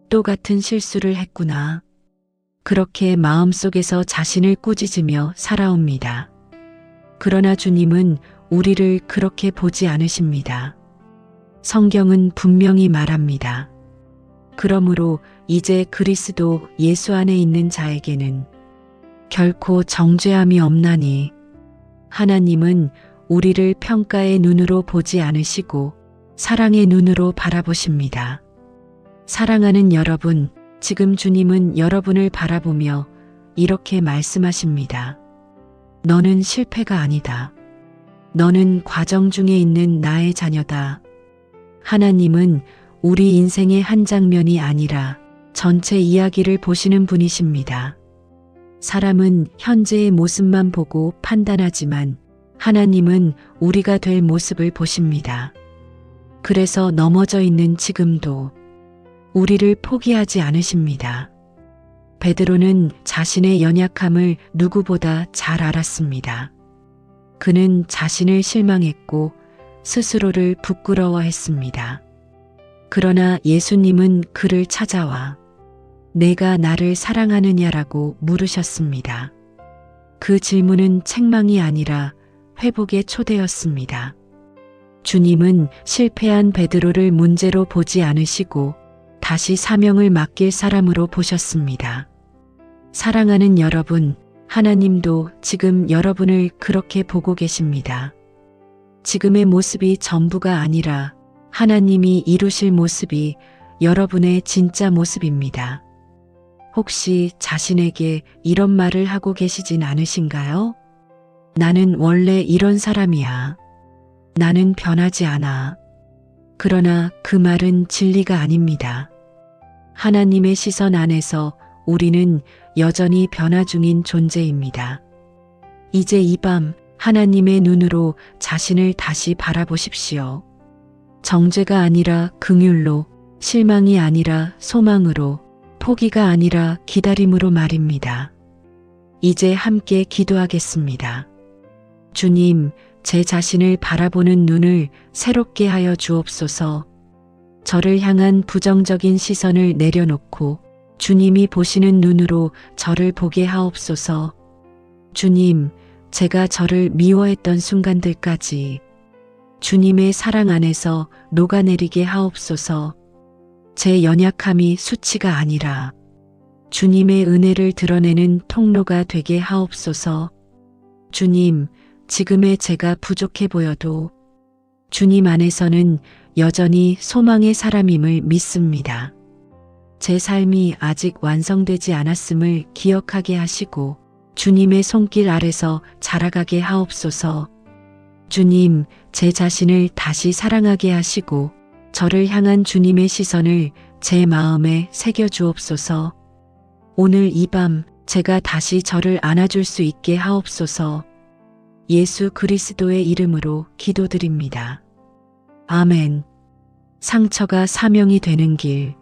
Speaker 1: 또 같은 실수를 했구나. 그렇게 마음속에서 자신을 꾸짖으며 살아옵니다. 그러나 주님은 우리를 그렇게 보지 않으십니다. 성경은 분명히 말합니다. 그러므로 이제 그리스도 예수 안에 있는 자에게는 결코 정죄함이 없나니 하나님은 우리를 평가의 눈으로 보지 않으시고 사랑의 눈으로 바라보십니다. 사랑하는 여러분, 지금 주님은 여러분을 바라보며 이렇게 말씀하십니다. 너는 실패가 아니다. 너는 과정 중에 있는 나의 자녀다. 하나님은 우리 인생의 한 장면이 아니라 전체 이야기를 보시는 분이십니다. 사람은 현재의 모습만 보고 판단하지만 하나님은 우리가 될 모습을 보십니다. 그래서 넘어져 있는 지금도 우리를 포기하지 않으십니다. 베드로는 자신의 연약함을 누구보다 잘 알았습니다. 그는 자신을 실망했고 스스로를 부끄러워했습니다. 그러나 예수님은 그를 찾아와 내가 나를 사랑하느냐라고 물으셨습니다. 그 질문은 책망이 아니라 회복의 초대였습니다. 주님은 실패한 베드로를 문제로 보지 않으시고 다시 사명을 맡길 사람으로 보셨습니다. 사랑하는 여러분, 하나님도 지금 여러분을 그렇게 보고 계십니다. 지금의 모습이 전부가 아니라 하나님이 이루실 모습이 여러분의 진짜 모습입니다. 혹시 자신에게 이런 말을 하고 계시진 않으신가요? 나는 원래 이런 사람이야. 나는 변하지 않아. 그러나 그 말은 진리가 아닙니다. 하나님의 시선 안에서 우리는 여전히 변화 중인 존재입니다. 이제 이 밤 하나님의 눈으로 자신을 다시 바라보십시오. 정죄가 아니라 긍휼로, 실망이 아니라 소망으로, 포기가 아니라 기다림으로 말입니다. 이제 함께 기도하겠습니다. 주님, 제 자신을 바라보는 눈을 새롭게 하여 주옵소서. 저를 향한 부정적인 시선을 내려놓고 주님이 보시는 눈으로 저를 보게 하옵소서. 주님, 제가 저를 미워했던 순간들까지 주님의 사랑 안에서 녹아내리게 하옵소서. 제 연약함이 수치가 아니라 주님의 은혜를 드러내는 통로가 되게 하옵소서. 주님, 지금의 제가 부족해 보여도 주님 안에서는 여전히 소망의 사람임을 믿습니다. 제 삶이 아직 완성되지 않았음을 기억하게 하시고 주님의 손길 아래서 자라가게 하옵소서. 주님, 제 자신을 다시 사랑하게 하시고 저를 향한 주님의 시선을 제 마음에 새겨 주옵소서. 오늘 이 밤 제가 다시 저를 안아줄 수 있게 하옵소서. 예수 그리스도의 이름으로 기도드립니다. 아멘. 상처가 사명이 되는 길.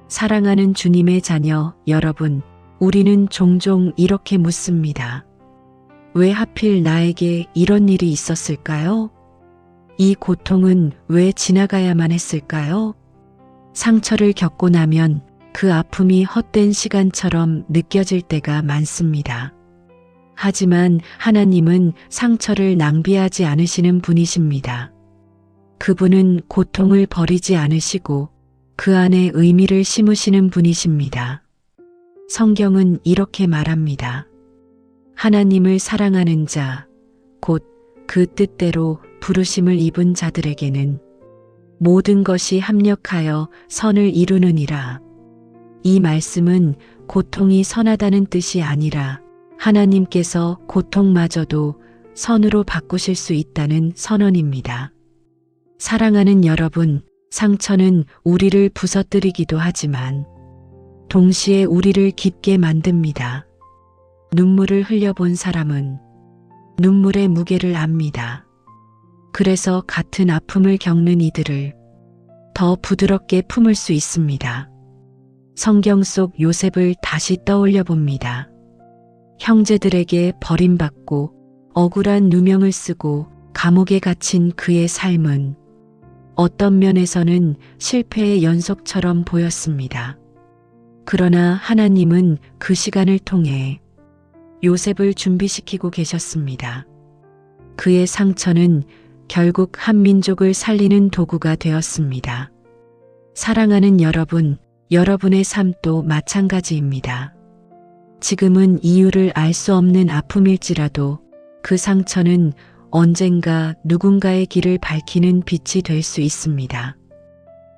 Speaker 1: 사랑하는 주님의 자녀 여러분, 우리는 종종 이렇게 묻습니다. 왜 하필 나에게 이런 일이 있었을까요? 이 고통은 왜 지나가야만 했을까요? 상처를 겪고 나면 그 아픔이 헛된 시간처럼 느껴질 때가 많습니다. 하지만 하나님은 상처를 낭비하지 않으시는 분이십니다. 그분은 고통을 버리지 않으시고 그 안에 의미를 심으시는 분이십니다. 성경은 이렇게 말합니다. 하나님을 사랑하는 자, 곧 그 뜻대로 부르심을 입은 자들에게는 모든 것이 합력하여 선을 이루느니라. 이 말씀은 고통이 선하다는 뜻이 아니라 하나님께서 고통마저도 선으로 바꾸실 수 있다는 선언입니다. 사랑하는 여러분, 상처는 우리를 부서뜨리기도 하지만 동시에 우리를 깊게 만듭니다. 눈물을 흘려본 사람은 눈물의 무게를 압니다. 그래서 같은 아픔을 겪는 이들을 더 부드럽게 품을 수 있습니다. 성경 속 요셉을 다시 떠올려 봅니다. 형제들에게 버림받고 억울한 누명을 쓰고 감옥에 갇힌 그의 삶은 어떤 면에서는 실패의 연속처럼 보였습니다. 그러나 하나님은 그 시간을 통해 요셉을 준비시키고 계셨습니다. 그의 상처는 결국 한 민족을 살리는 도구가 되었습니다. 사랑하는 여러분, 여러분의 삶도 마찬가지입니다. 지금은 이유를 알 수 없는 아픔일지라도 그 상처는 언젠가 누군가의 길을 밝히는 빛이 될 수 있습니다.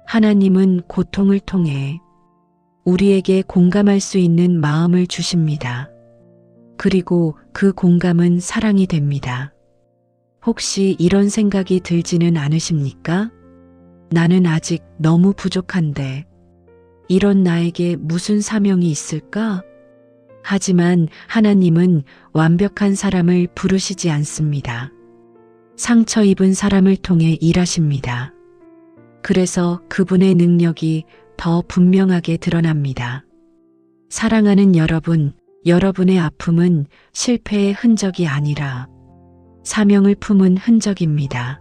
Speaker 1: 하나님은 고통을 통해 우리에게 공감할 수 있는 마음을 주십니다. 그리고 그 공감은 사랑이 됩니다. 혹시 이런 생각이 들지는 않으십니까? 나는 아직 너무 부족한데 이런 나에게 무슨 사명이 있을까? 하지만 하나님은 완벽한 사람을 부르시지 않습니다. 상처 입은 사람을 통해 일하십니다. 그래서 그분의 능력이 더 분명하게 드러납니다. 사랑하는 여러분, 여러분의 아픔은 실패의 흔적이 아니라 사명을 품은 흔적입니다.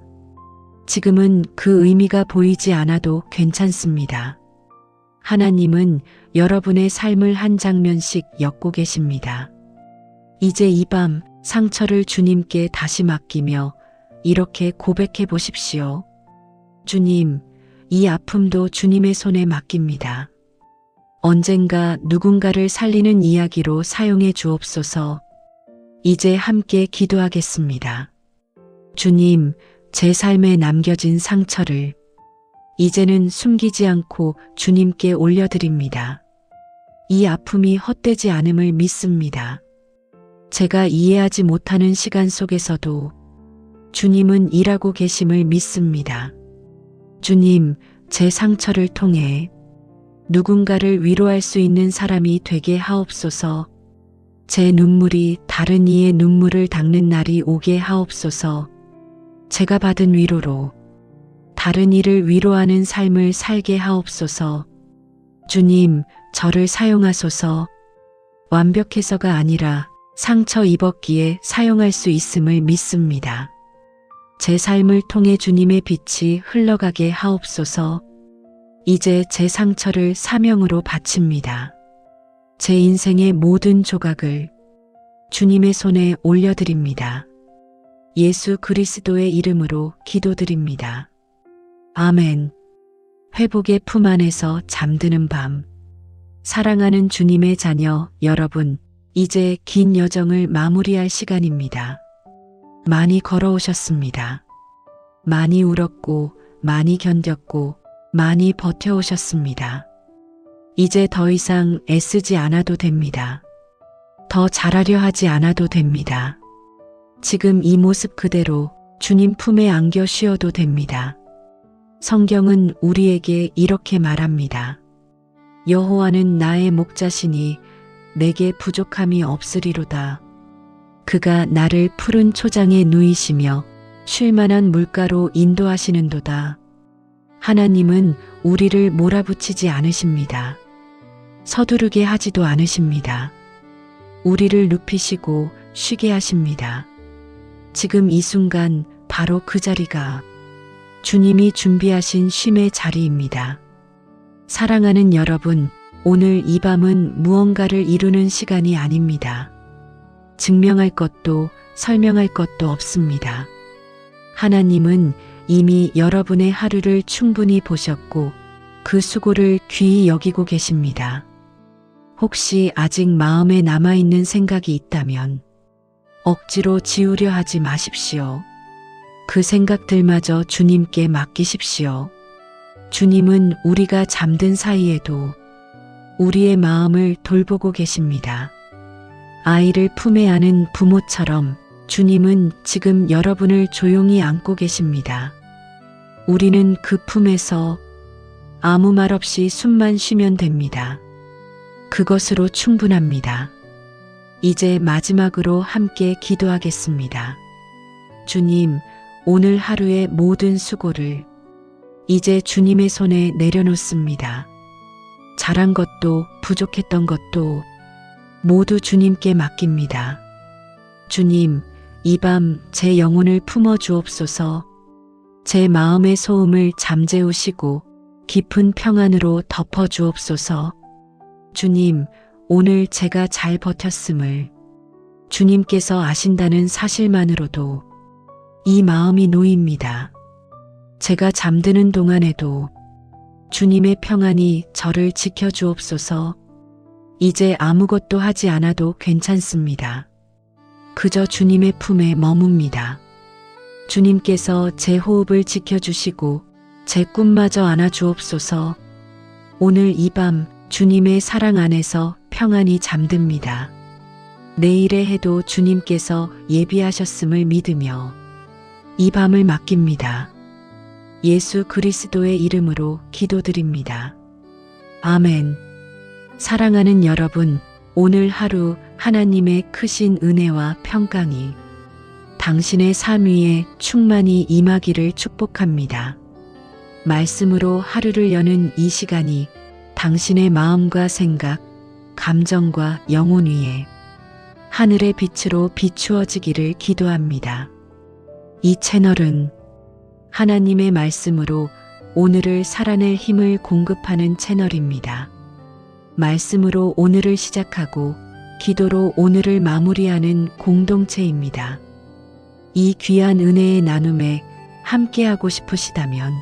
Speaker 1: 지금은 그 의미가 보이지 않아도 괜찮습니다. 하나님은 여러분의 삶을 한 장면씩 엮고 계십니다. 이제 이 밤 상처를 주님께 다시 맡기며 이렇게 고백해 보십시오. 주님, 이 아픔도 주님의 손에 맡깁니다. 언젠가 누군가를 살리는 이야기로 사용해 주옵소서. 이제 함께 기도하겠습니다. 주님, 제 삶에 남겨진 상처를 이제는 숨기지 않고 주님께 올려드립니다. 이 아픔이 헛되지 않음을 믿습니다. 제가 이해하지 못하는 시간 속에서도 주님은 일하고 계심을 믿습니다. 주님, 제 상처를 통해 누군가를 위로할 수 있는 사람이 되게 하옵소서. 제 눈물이 다른 이의 눈물을 닦는 날이 오게 하옵소서. 제가 받은 위로로 다른 이를 위로하는 삶을 살게 하옵소서. 주님, 저를 사용하소서. 완벽해서가 아니라 상처 입었기에 사용할 수 있음을 믿습니다. 제 삶을 통해 주님의 빛이 흘러가게 하옵소서. 이제 제 상처를 사명으로 바칩니다. 제 인생의 모든 조각을 주님의 손에 올려드립니다. 예수 그리스도의 이름으로 기도드립니다. 아멘. 회복의 품 안에서 잠드는 밤. 사랑하는 주님의 자녀 여러분, 이제 긴 여정을 마무리할 시간입니다. 많이 걸어오셨습니다. 많이 울었고, 많이 견뎠고, 많이 버텨오셨습니다. 이제 더 이상 애쓰지 않아도 됩니다. 더 잘하려 하지 않아도 됩니다. 지금 이 모습 그대로 주님 품에 안겨 쉬어도 됩니다. 성경은 우리에게 이렇게 말합니다. 여호와는 나의 목자시니 내게 부족함이 없으리로다. 그가 나를 푸른 초장에 누이시며 쉴 만한 물가로 인도하시는도다. 하나님은 우리를 몰아붙이지 않으십니다. 서두르게 하지도 않으십니다. 우리를 눕히시고 쉬게 하십니다. 지금 이 순간 바로 그 자리가 주님이 준비하신 쉼의 자리입니다. 사랑하는 여러분, 오늘 이 밤은 무언가를 이루는 시간이 아닙니다. 증명할 것도 설명할 것도 없습니다. 하나님은 이미 여러분의 하루를 충분히 보셨고 그 수고를 귀히 여기고 계십니다. 혹시 아직 마음에 남아있는 생각이 있다면 억지로 지우려 하지 마십시오. 그 생각들마저 주님께 맡기십시오. 주님은 우리가 잠든 사이에도 우리의 마음을 돌보고 계십니다. 아이를 품에 안은 부모처럼 주님은 지금 여러분을 조용히 안고 계십니다. 우리는 그 품에서 아무 말 없이 숨만 쉬면 됩니다. 그것으로 충분합니다. 이제 마지막으로 함께 기도하겠습니다. 주님, 오늘 하루의 모든 수고를 이제 주님의 손에 내려놓습니다. 잘한 것도 부족했던 것도 모두 주님께 맡깁니다. 주님, 이 밤 제 영혼을 품어 주옵소서. 제 마음의 소음을 잠재우시고 깊은 평안으로 덮어 주옵소서. 주님, 오늘 제가 잘 버텼음을 주님께서 아신다는 사실만으로도 이 마음이 놓입니다. 제가 잠드는 동안에도 주님의 평안이 저를 지켜 주옵소서. 이제 아무것도 하지 않아도 괜찮습니다. 그저 주님의 품에 머뭅니다. 주님께서 제 호흡을 지켜주시고 제 꿈마저 안아 주옵소서. 오늘 이 밤 주님의 사랑 안에서 평안히 잠듭니다. 내일의 해도 주님께서 예비하셨음을 믿으며 이 밤을 맡깁니다. 예수 그리스도의 이름으로 기도드립니다. 아멘. 사랑하는 여러분, 오늘 하루 하나님의 크신 은혜와 평강이 당신의 삶 위에 충만히 임하기를 축복합니다. 말씀으로 하루를 여는 이 시간이 당신의 마음과 생각, 감정과 영혼 위에 하늘의 빛으로 비추어지기를 기도합니다. 이 채널은 하나님의 말씀으로 오늘을 살아낼 힘을 공급하는 채널입니다. 말씀으로 오늘을 시작하고 기도로 오늘을 마무리하는 공동체입니다. 이 귀한 은혜의 나눔에 함께하고 싶으시다면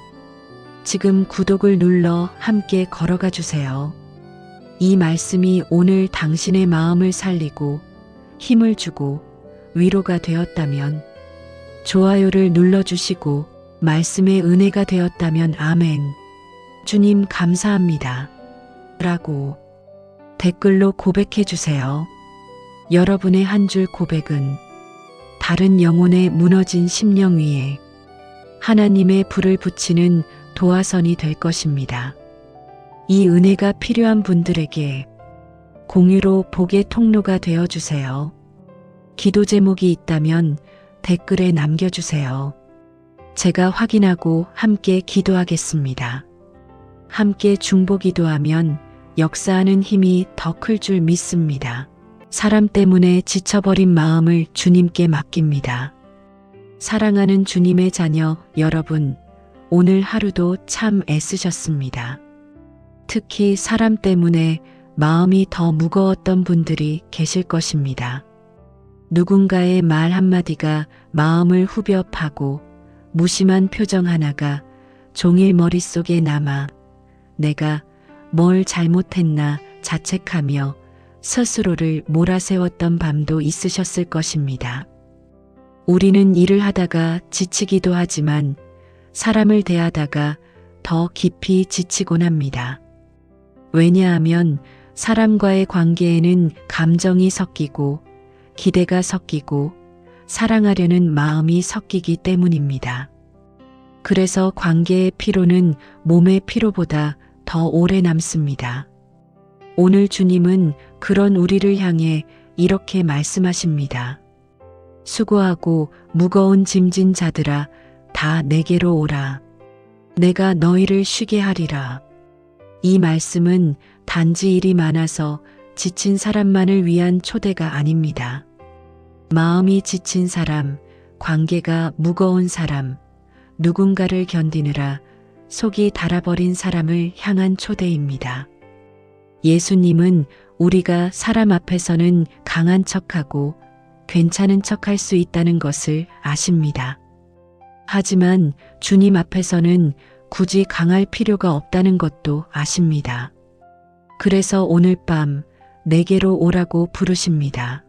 Speaker 1: 지금 구독을 눌러 함께 걸어가 주세요. 이 말씀이 오늘 당신의 마음을 살리고 힘을 주고 위로가 되었다면 좋아요를 눌러주시고 말씀의 은혜가 되었다면 아멘. 주님 감사합니다. 라고 댓글로 고백해 주세요. 여러분의 한 줄 고백은 다른 영혼의 무너진 심령 위에 하나님의 불을 붙이는 도화선이 될 것입니다. 이 은혜가 필요한 분들에게 공유로 복의 통로가 되어 주세요. 기도 제목이 있다면 댓글에 남겨주세요. 제가 확인하고 함께 기도하겠습니다. 함께 중보 기도하면 역사하는 힘이 더 클 줄 믿습니다. 사람 때문에 지쳐버린 마음을 주님께 맡깁니다. 사랑하는 주님의 자녀 여러분, 오늘 하루도 참 애쓰셨습니다. 특히 사람 때문에 마음이 더 무거웠던 분들이 계실 것입니다. 누군가의 말 한마디가 마음을 후벼 파고 무심한 표정 하나가 종일 머릿속에 남아 내가 뭘 잘못했나 자책하며 스스로를 몰아세웠던 밤도 있으셨을 것입니다. 우리는 일을 하다가 지치기도 하지만 사람을 대하다가 더 깊이 지치곤 합니다. 왜냐하면 사람과의 관계에는 감정이 섞이고 기대가 섞이고 사랑하려는 마음이 섞이기 때문입니다. 그래서 관계의 피로는 몸의 피로보다 더 오래 남습니다. 오늘 주님은 그런 우리를 향해 이렇게 말씀하십니다. 수고하고 무거운 짐진 자들아 다 내게로 오라. 내가 너희를 쉬게 하리라. 이 말씀은 단지 일이 많아서 지친 사람만을 위한 초대가 아닙니다. 마음이 지친 사람, 관계가 무거운 사람, 누군가를 견디느라 속이 달아버린 사람을 향한 초대입니다. 예수님은 우리가 사람 앞에서는 강한 척하고 괜찮은 척할 수 있다는 것을 아십니다. 하지만 주님 앞에서는 굳이 강할 필요가 없다는 것도 아십니다. 그래서 오늘 밤 내게로 오라고 부르십니다.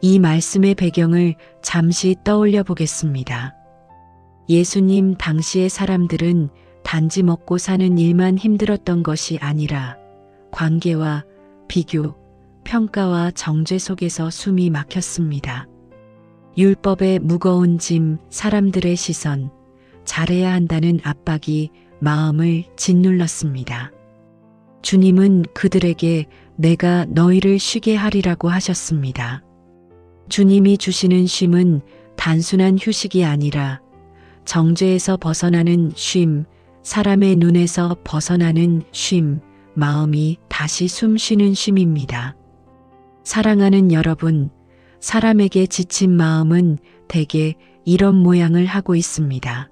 Speaker 1: 이 말씀의 배경을 잠시 떠올려 보겠습니다. 예수님 당시의 사람들은 단지 먹고 사는 일만 힘들었던 것이 아니라 관계와 비교, 평가와 정죄 속에서 숨이 막혔습니다. 율법의 무거운 짐, 사람들의 시선, 잘해야 한다는 압박이 마음을 짓눌렀습니다. 주님은 그들에게 내가 너희를 쉬게 하리라고 하셨습니다. 주님이 주시는 쉼은 단순한 휴식이 아니라 정죄에서 벗어나는 쉼, 사람의 눈에서 벗어나는 쉼, 마음이 다시 숨 쉬는 쉼입니다. 사랑하는 여러분, 사람에게 지친 마음은 대개 이런 모양을 하고 있습니다.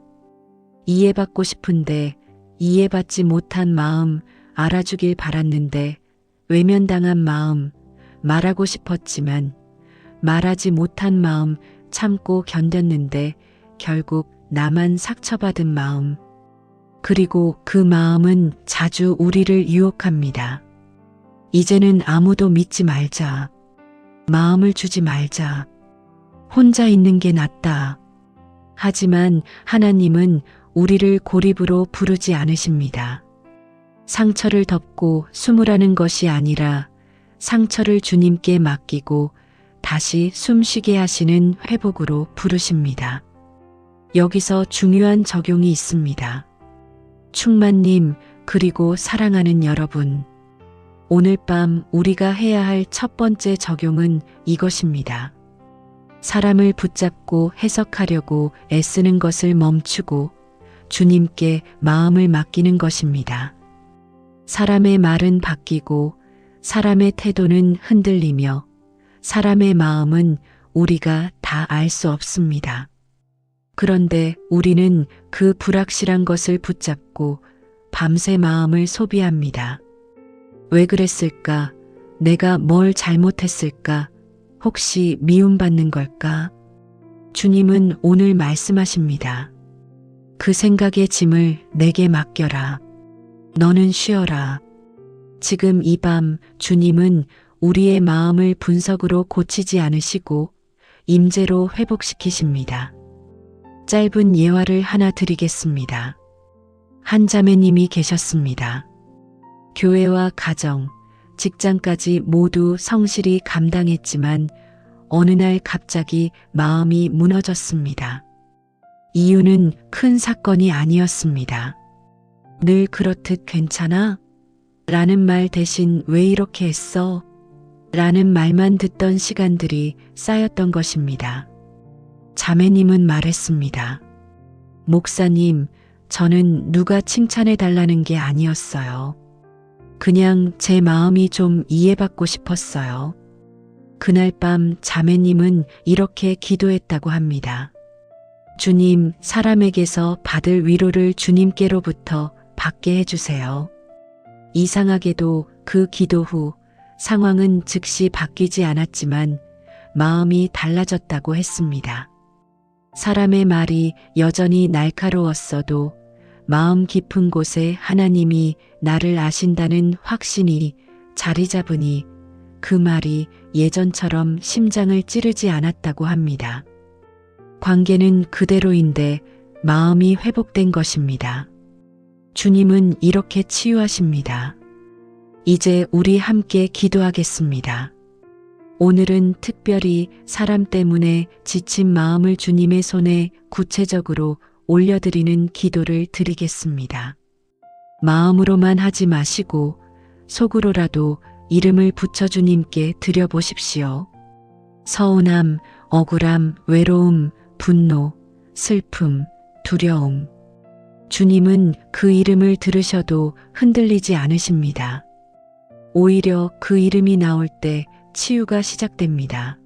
Speaker 1: 이해받고 싶은데 이해받지 못한 마음, 알아주길 바랐는데 외면당한 마음, 말하고 싶었지만 말하지 못한 마음, 참고 견뎠는데 결국 나만 상처받은 마음. 그리고 그 마음은 자주 우리를 유혹합니다. 이제는 아무도 믿지 말자. 마음을 주지 말자. 혼자 있는 게 낫다. 하지만 하나님은 우리를 고립으로 부르지 않으십니다. 상처를 덮고 숨으라는 것이 아니라 상처를 주님께 맡기고 다시 숨쉬게 하시는 회복으로 부르십니다. 여기서 중요한 적용이 있습니다. 충만님, 그리고 사랑하는 여러분. 오늘 밤 우리가 해야 할 첫 번째 적용은 이것입니다. 사람을 붙잡고 해석하려고 애쓰는 것을 멈추고 주님께 마음을 맡기는 것입니다. 사람의 말은 바뀌고 사람의 태도는 흔들리며 사람의 마음은 우리가 다 알 수 없습니다. 그런데 우리는 그 불확실한 것을 붙잡고 밤새 마음을 소비합니다. 왜 그랬을까? 내가 뭘 잘못했을까? 혹시 미움받는 걸까? 주님은 오늘 말씀하십니다. 그 생각의 짐을 내게 맡겨라. 너는 쉬어라. 지금 이 밤 주님은 우리의 마음을 분석으로 고치지 않으시고 임재로 회복시키십니다. 짧은 예화를 하나 드리겠습니다. 한 자매님이 계셨습니다. 교회와 가정, 직장까지 모두 성실히 감당했지만 어느 날 갑자기 마음이 무너졌습니다. 이유는 큰 사건이 아니었습니다. 늘 그렇듯 괜찮아? 라는 말 대신 왜 이렇게 했어? 라는 말만 듣던 시간들이 쌓였던 것입니다. 자매님은 말했습니다. 목사님, 저는 누가 칭찬해 달라는 게 아니었어요. 그냥 제 마음이 좀 이해받고 싶었어요. 그날 밤 자매님은 이렇게 기도했다고 합니다. 주님, 사람에게서 받을 위로를 주님께로부터 받게 해주세요. 이상하게도 그 기도 후 상황은 즉시 바뀌지 않았지만 마음이 달라졌다고 했습니다. 사람의 말이 여전히 날카로웠어도 마음 깊은 곳에 하나님이 나를 아신다는 확신이 자리 잡으니 그 말이 예전처럼 심장을 찌르지 않았다고 합니다. 관계는 그대로인데 마음이 회복된 것입니다. 주님은 이렇게 치유하십니다. 이제 우리 함께 기도하겠습니다. 오늘은 특별히 사람 때문에 지친 마음을 주님의 손에 구체적으로 올려드리는 기도를 드리겠습니다. 마음으로만 하지 마시고 속으로라도 이름을 붙여 주님께 드려보십시오. 서운함, 억울함, 외로움, 분노, 슬픔, 두려움. 주님은 그 이름을 들으셔도 흔들리지 않으십니다. 오히려 그 이름이 나올 때 치유가 시작됩니다.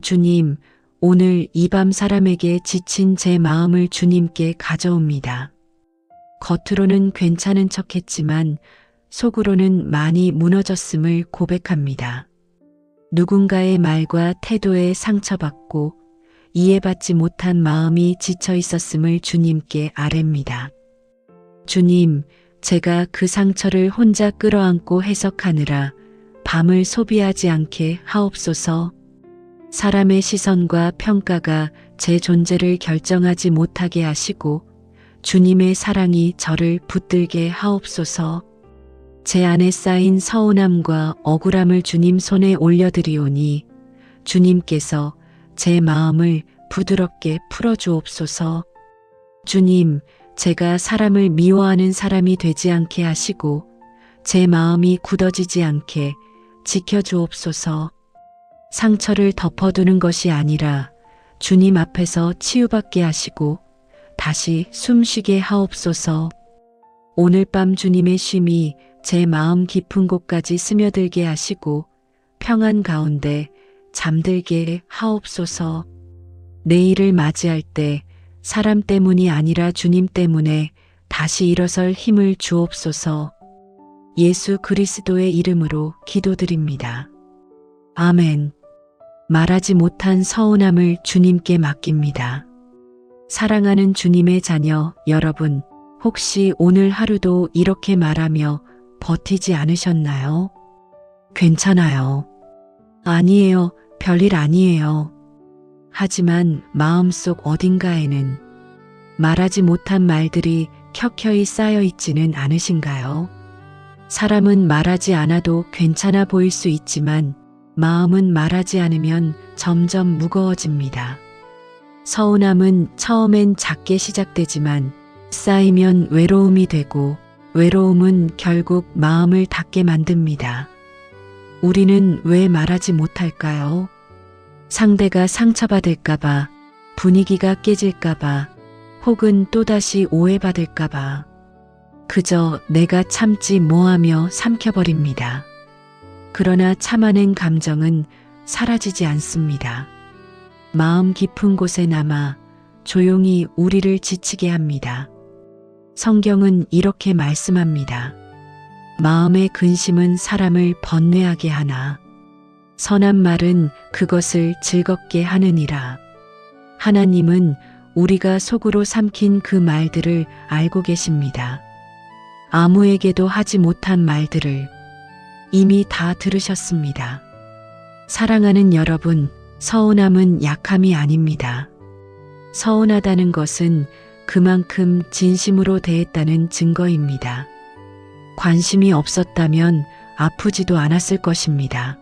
Speaker 1: 주님, 오늘 이 밤 사람에게 지친 제 마음을 주님께 가져옵니다. 겉으로는 괜찮은 척했지만 속으로는 많이 무너졌음을 고백합니다. 누군가의 말과 태도에 상처받고 이해받지 못한 마음이 지쳐 있었음을 주님께 아뢰입니다. 주님, 제가 그 상처를 혼자 끌어안고 해석하느라 밤을 소비하지 않게 하옵소서. 사람의 시선과 평가가 제 존재를 결정하지 못하게 하시고 주님의 사랑이 저를 붙들게 하옵소서. 제 안에 쌓인 서운함과 억울함을 주님 손에 올려드리오니 주님께서 제 마음을 부드럽게 풀어주옵소서. 주님, 제가 사람을 미워하는 사람이 되지 않게 하시고 제 마음이 굳어지지 않게 지켜주옵소서. 상처를 덮어두는 것이 아니라 주님 앞에서 치유받게 하시고 다시 숨쉬게 하옵소서. 오늘 밤 주님의 쉼이 제 마음 깊은 곳까지 스며들게 하시고 평안 가운데 잠들게 하옵소서. 내일을 맞이할 때 사람 때문이 아니라 주님 때문에 다시 일어설 힘을 주옵소서. 예수 그리스도의 이름으로 기도드립니다. 아멘. 말하지 못한 서운함을 주님께 맡깁니다. 사랑하는 주님의 자녀 여러분, 혹시 오늘 하루도 이렇게 말하며 버티지 않으셨나요? 괜찮아요. 아니에요. 별일 아니에요. 하지만 마음속 어딘가에는 말하지 못한 말들이 켜켜이 쌓여 있지는 않으신가요? 사람은 말하지 않아도 괜찮아 보일 수 있지만 마음은 말하지 않으면 점점 무거워집니다. 서운함은 처음엔 작게 시작되지만 쌓이면 외로움이 되고 외로움은 결국 마음을 닫게 만듭니다. 우리는 왜 말하지 못할까요? 상대가 상처받을까봐, 분위기가 깨질까봐, 혹은 또다시 오해받을까봐. 그저 내가 참지 뭐하며 삼켜버립니다. 그러나 참아낸 감정은 사라지지 않습니다. 마음 깊은 곳에 남아 조용히 우리를 지치게 합니다. 성경은 이렇게 말씀합니다. 마음의 근심은 사람을 번뇌하게 하나 선한 말은 그것을 즐겁게 하느니라. 하나님은 우리가 속으로 삼킨 그 말들을 알고 계십니다. 아무에게도 하지 못한 말들을 이미 다 들으셨습니다. 사랑하는 여러분, 서운함은 약함이 아닙니다. 서운하다는 것은 그만큼 진심으로 대했다는 증거입니다. 관심이 없었다면 아프지도 않았을 것입니다.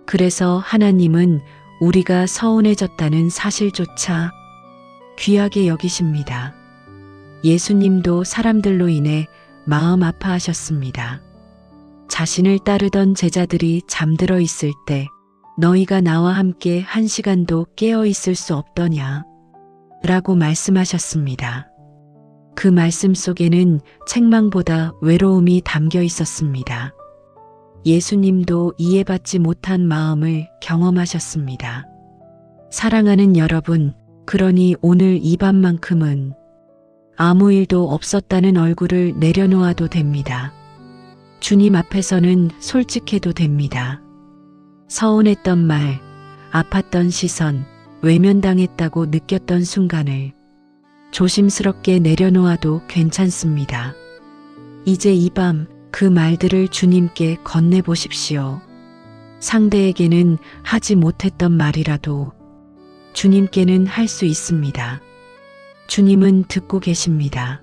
Speaker 1: 그래서 하나님은 우리가 서운해졌다는 사실조차 귀하게 여기십니다. 예수님도 사람들로 인해 마음 아파하셨습니다. 자신을 따르던 제자들이 잠들어 있을 때 너희가 나와 함께 한 시간도 깨어 있을 수 없더냐? 라고 말씀하셨습니다. 그 말씀 속에는 책망보다 외로움이 담겨 있었습니다. 예수님도 이해받지 못한 마음을 경험하셨습니다. 사랑하는 여러분, 그러니 오늘 이 밤만큼은 아무 일도 없었다는 얼굴을 내려놓아도 됩니다. 주님 앞에서는 솔직해도 됩니다. 서운했던 말, 아팠던 시선, 외면당했다고 느꼈던 순간을 조심스럽게 내려놓아도 괜찮습니다. 이제 이 밤 그 말들을 주님께 건네보십시오. 상대에게는 하지 못했던 말이라도 주님께는 할 수 있습니다. 주님은 듣고 계십니다.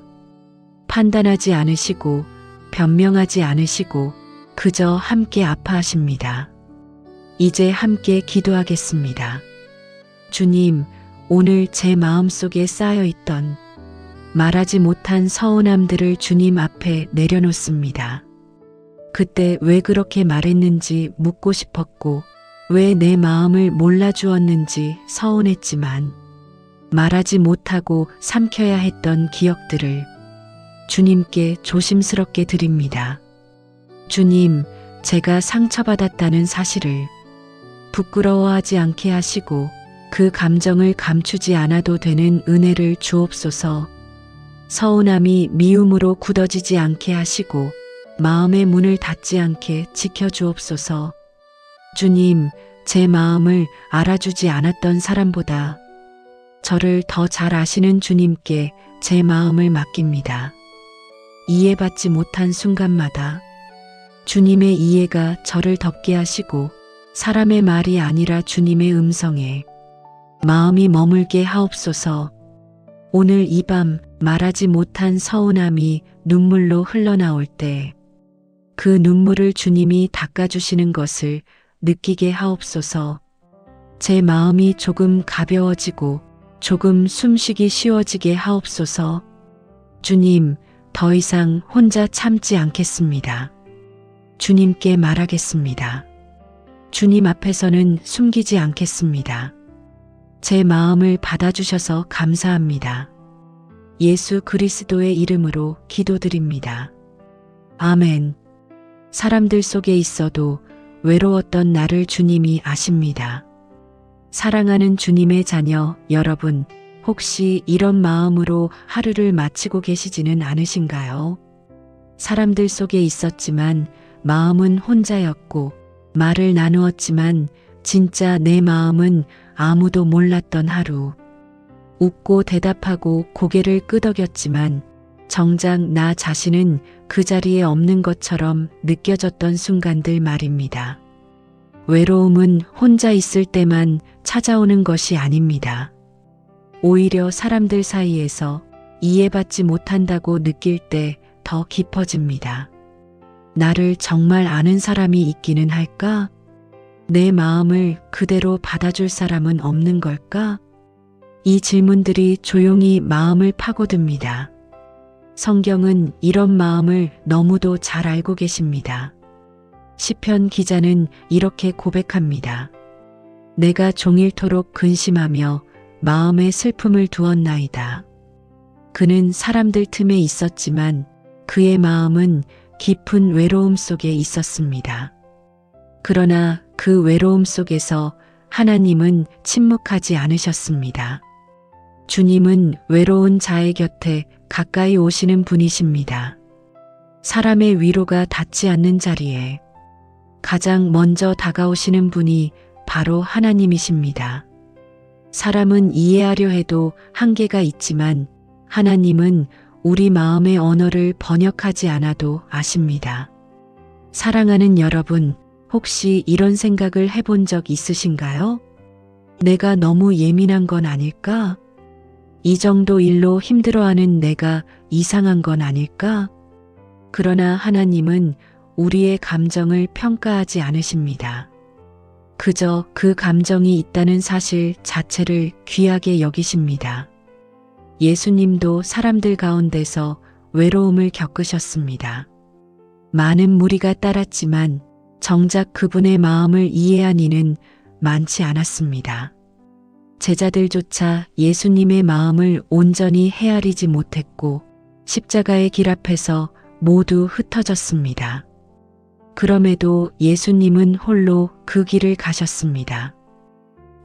Speaker 1: 판단하지 않으시고 변명하지 않으시고 그저 함께 아파하십니다. 이제 함께 기도하겠습니다. 주님, 오늘 제 마음속에 쌓여있던 말하지 못한 서운함들을 주님 앞에 내려놓습니다. 그때 왜 그렇게 말했는지 묻고 싶었고 왜 내 마음을 몰라주었는지 서운했지만 말하지 못하고 삼켜야 했던 기억들을 주님께 조심스럽게 드립니다. 주님, 제가 상처받았다는 사실을 부끄러워하지 않게 하시고 그 감정을 감추지 않아도 되는 은혜를 주옵소서. 서운함이 미움으로 굳어지지 않게 하시고 마음의 문을 닫지 않게 지켜주옵소서. 주님, 제 마음을 알아주지 않았던 사람보다 저를 더 잘 아시는 주님께 제 마음을 맡깁니다. 이해받지 못한 순간마다 주님의 이해가 저를 덮게 하시고 사람의 말이 아니라 주님의 음성에 마음이 머물게 하옵소서. 오늘 이 밤 말하지 못한 서운함이 눈물로 흘러나올 때 그 눈물을 주님이 닦아주시는 것을 느끼게 하옵소서. 제 마음이 조금 가벼워지고 조금 숨쉬기 쉬워지게 하옵소서. 주님, 더 이상 혼자 참지 않겠습니다. 주님께 말하겠습니다. 주님 앞에서는 숨기지 않겠습니다. 제 마음을 받아주셔서 감사합니다. 예수 그리스도의 이름으로 기도드립니다. 아멘. 사람들 속에 있어도 외로웠던 나를 주님이 아십니다. 사랑하는 주님의 자녀 여러분, 혹시 이런 마음으로 하루를 마치고 계시지는 않으신가요? 사람들 속에 있었지만 마음은 혼자였고 말을 나누었지만 진짜 내 마음은 아무도 몰랐던 하루. 웃고 대답하고 고개를 끄덕였지만 정작 나 자신은 그 자리에 없는 것처럼 느껴졌던 순간들 말입니다. 외로움은 혼자 있을 때만 찾아오는 것이 아닙니다. 오히려 사람들 사이에서 이해받지 못한다고 느낄 때 더 깊어집니다. 나를 정말 아는 사람이 있기는 할까? 내 마음을 그대로 받아줄 사람은 없는 걸까? 이 질문들이 조용히 마음을 파고듭니다. 성경은 이런 마음을 너무도 잘 알고 계십니다. 시편 기자는 이렇게 고백합니다. 내가 종일토록 근심하며 마음에 슬픔을 두었나이다. 그는 사람들 틈에 있었지만 그의 마음은 깊은 외로움 속에 있었습니다. 그러나 그 외로움 속에서 하나님은 침묵하지 않으셨습니다. 주님은 외로운 자의 곁에 가까이 오시는 분이십니다. 사람의 위로가 닿지 않는 자리에 가장 먼저 다가오시는 분이 바로 하나님이십니다. 사람은 이해하려 해도 한계가 있지만 하나님은 우리 마음의 언어를 번역하지 않아도 아십니다. 사랑하는 여러분, 혹시 이런 생각을 해본 적 있으신가요? 내가 너무 예민한 건 아닐까? 이 정도 일로 힘들어하는 내가 이상한 건 아닐까? 그러나 하나님은 우리의 감정을 평가하지 않으십니다. 그저 그 감정이 있다는 사실 자체를 귀하게 여기십니다. 예수님도 사람들 가운데서 외로움을 겪으셨습니다. 많은 무리가 따랐지만 정작 그분의 마음을 이해한 이는 많지 않았습니다. 제자들조차 예수님의 마음을 온전히 헤아리지 못했고 십자가의 길 앞에서 모두 흩어졌습니다. 그럼에도 예수님은 홀로 그 길을 가셨습니다.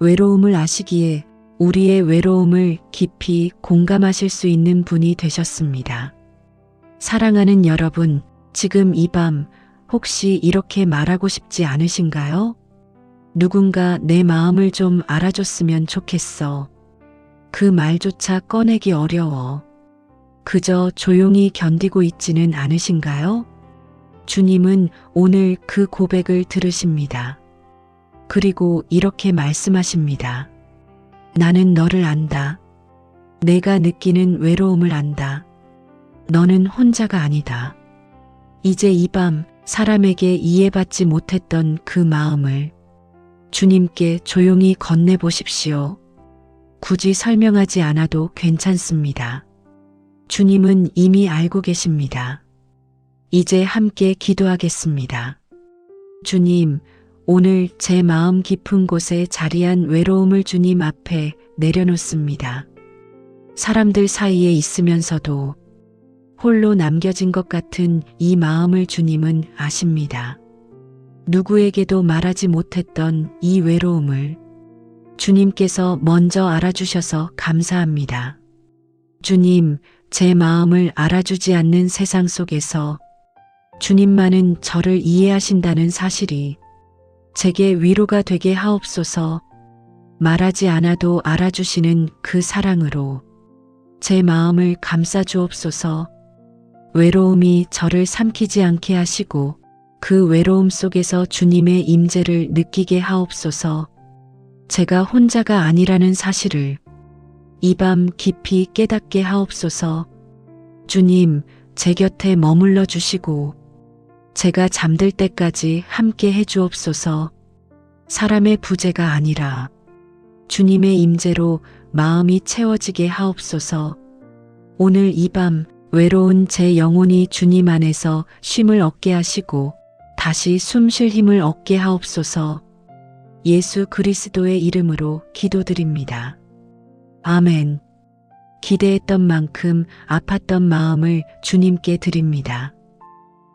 Speaker 1: 외로움을 아시기에 우리의 외로움을 깊이 공감하실 수 있는 분이 되셨습니다. 사랑하는 여러분, 지금 이 밤 혹시 이렇게 말하고 싶지 않으신가요? 누군가 내 마음을 좀 알아줬으면 좋겠어. 그 말조차 꺼내기 어려워. 그저 조용히 견디고 있지는 않으신가요? 주님은 오늘 그 고백을 들으십니다. 그리고 이렇게 말씀하십니다. 나는 너를 안다. 내가 느끼는 외로움을 안다. 너는 혼자가 아니다. 이제 이 밤 사람에게 이해받지 못했던 그 마음을 주님께 조용히 건네보십시오. 굳이 설명하지 않아도 괜찮습니다. 주님은 이미 알고 계십니다. 이제 함께 기도하겠습니다. 주님, 오늘 제 마음 깊은 곳에 자리한 외로움을 주님 앞에 내려놓습니다. 사람들 사이에 있으면서도 홀로 남겨진 것 같은 이 마음을 주님은 아십니다. 누구에게도 말하지 못했던 이 외로움을 주님께서 먼저 알아주셔서 감사합니다. 주님, 제 마음을 알아주지 않는 세상 속에서 주님만은 저를 이해하신다는 사실이 제게 위로가 되게 하옵소서. 말하지 않아도 알아주시는 그 사랑으로 제 마음을 감싸주옵소서. 외로움이 저를 삼키지 않게 하시고 그 외로움 속에서 주님의 임재를 느끼게 하옵소서. 제가 혼자가 아니라는 사실을 이 밤 깊이 깨닫게 하옵소서. 주님, 제 곁에 머물러 주시고 제가 잠들 때까지 함께 해 주옵소서. 사람의 부재가 아니라 주님의 임재로 마음이 채워지게 하옵소서. 오늘 이 밤 외로운 제 영혼이 주님 안에서 쉼을 얻게 하시고 다시 숨 쉴 힘을 얻게 하옵소서. 예수 그리스도의 이름으로 기도드립니다. 아멘. 기대했던 만큼 아팠던 마음을 주님께 드립니다.